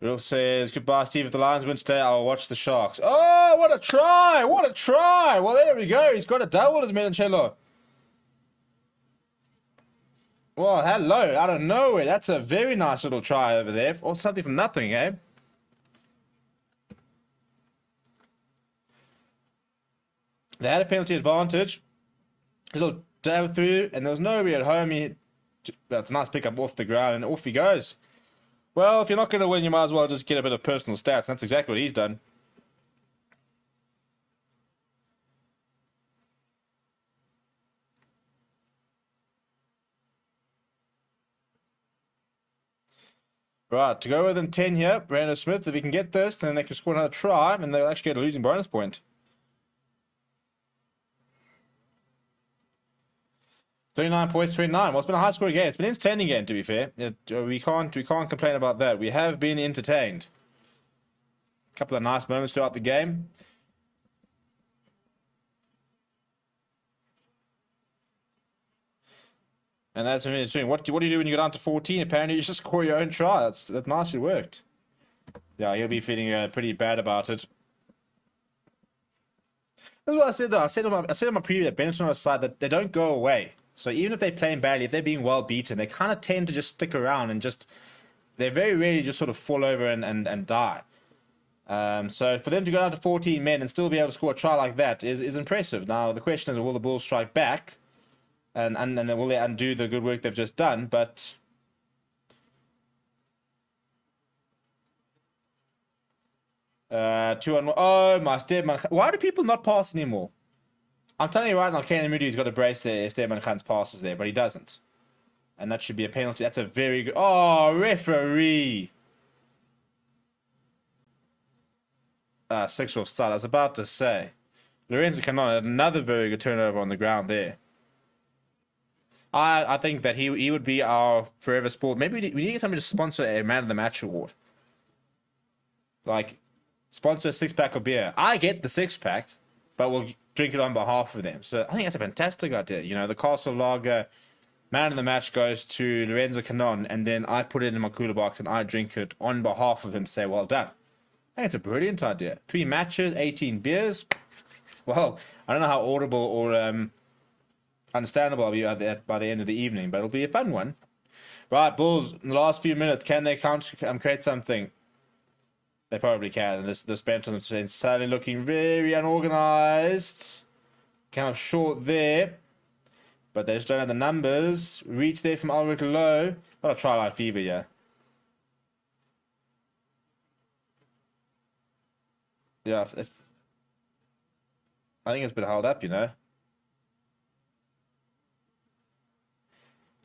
Will says, goodbye, Steve. If the Lions win today, I'll watch the Sharks. Oh, what a try! What a try! Well, there we go. He's got a double as Melancello. Well, hello. Out of nowhere. That's a very nice little try over there. Or something from nothing, eh? They had a penalty advantage. A little dab through, and there was nobody at home. That's a nice pickup off the ground, and off he goes. Well, if you're not going to win, you might as well just get a bit of personal stats. And that's exactly what he's done. Right, to go within 10 here, Brandon Smith, if he can get this, then they can score another try, and they'll actually get a losing bonus point. 39 points, 29. Well, it's been a high-scoring game. It's been an entertaining game, to be fair. We can't complain about that. We have been entertained. A couple of nice moments throughout the game. And that's what doing. What do you do when you get down to 14? Apparently, you just score your own try. That's nicely worked. Yeah, he'll be feeling pretty bad about it. That's what I said though. I said on my preview that Benetton on the side that they don't go away. So even if they're playing badly, if they're being well beaten, they kind of tend to just stick around and just they very rarely just sort of fall over and die. So for them to go down to 14 men and still be able to score a try like that is impressive. Now the question is, will the Bulls strike back, and then will they undo the good work they've just done? But 2-on-1. Oh my Esteban! Why do people not pass anymore? I'm telling you right now, Kane Moody's got a brace there if Esteban Khan's passes there, but he doesn't. And that should be a penalty. That's a very good... Oh, referee! 6 offside. I was about to say. Lorenzo Canon had another very good turnover on the ground there. I think that he would be our forever sport. Maybe we need to get somebody to sponsor a Man of the Match award. Like, sponsor a 6-pack of beer. I get the 6-pack, but we'll drink it on behalf of them. So I think that's a fantastic idea. You know, the Castle Lager Man of the Match goes to Lorenzo Canon, and then I put it in my cooler box and I drink it on behalf of him. Say, well done. I think it's a brilliant idea. 3 matches, 18 beers. Well, I don't know how audible or understandable I'll be by the end of the evening, but it'll be a fun one. Right, Bulls, in the last few minutes, can they create something? They probably can. And this Benetton is sadly looking very unorganized. Kind of short there. But they just don't have the numbers. Reach there from Ulrich Low. Not a try line fever, yeah. Yeah, I think it's been held up, you know.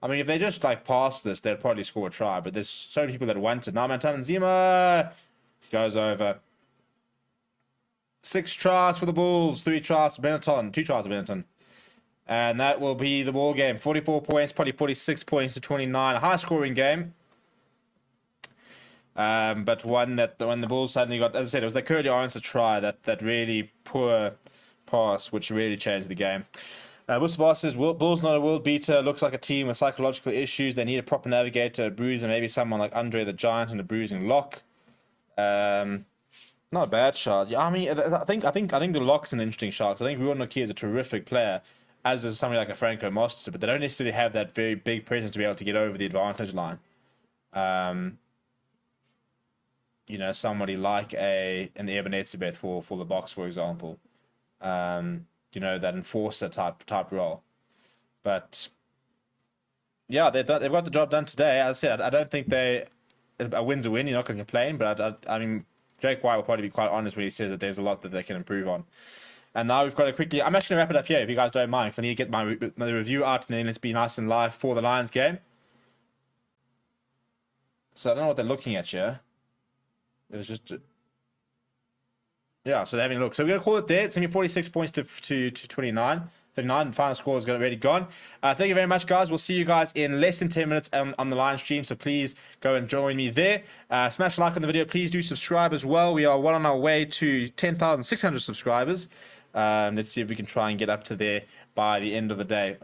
I mean, if they just like pass this, they'd probably score a try. But there's so many people that want it. Now Mantan Zima goes over. 6 tries for the Bulls, 3 tries for Benetton, 2 tries for Benetton. And that will be the ball game. 44 points, probably 46 points to 29. A high-scoring game. But one that when the Bulls suddenly got, as I said, it was the Curly Arnson try, that really poor pass, which really changed the game. Wilson Boss says, Bulls not a world beater. Looks like a team with psychological issues. They need a proper navigator, a bruiser, maybe someone like Andre the Giant and a bruising lock. Not a bad shot. Yeah, I mean, I think the lock's an interesting shot. Cause I think Ruan Nokia is a terrific player, as is somebody like a Franco Mostert, but they don't necessarily have that very big presence to be able to get over the advantage line. You know, somebody like an Eben Etzebeth for the box, for example. You know, that enforcer type role. But yeah, they've got the job done today. As I said, I don't think a win's a win. You're not going to complain, but I mean, Jake White will probably be quite honest when he says that there's a lot that they can improve on. And now we've got to quickly... I'm actually going to wrap it up here, if you guys don't mind, because I need to get my review out, and then let's be nice and live for the Lions game. So I don't know what they're looking at here. It was just... Yeah, so they're having a look. So we're going to call it there. It's going to be 46 points to 29. 39, the final score is already gone. Thank you very much, guys. We'll see you guys in less than 10 minutes on the live stream, so please go and join me there. Smash a like on the video. Please do subscribe as well. We are well on our way to 10,600 subscribers. Let's see if we can try and get up to there by the end of the day.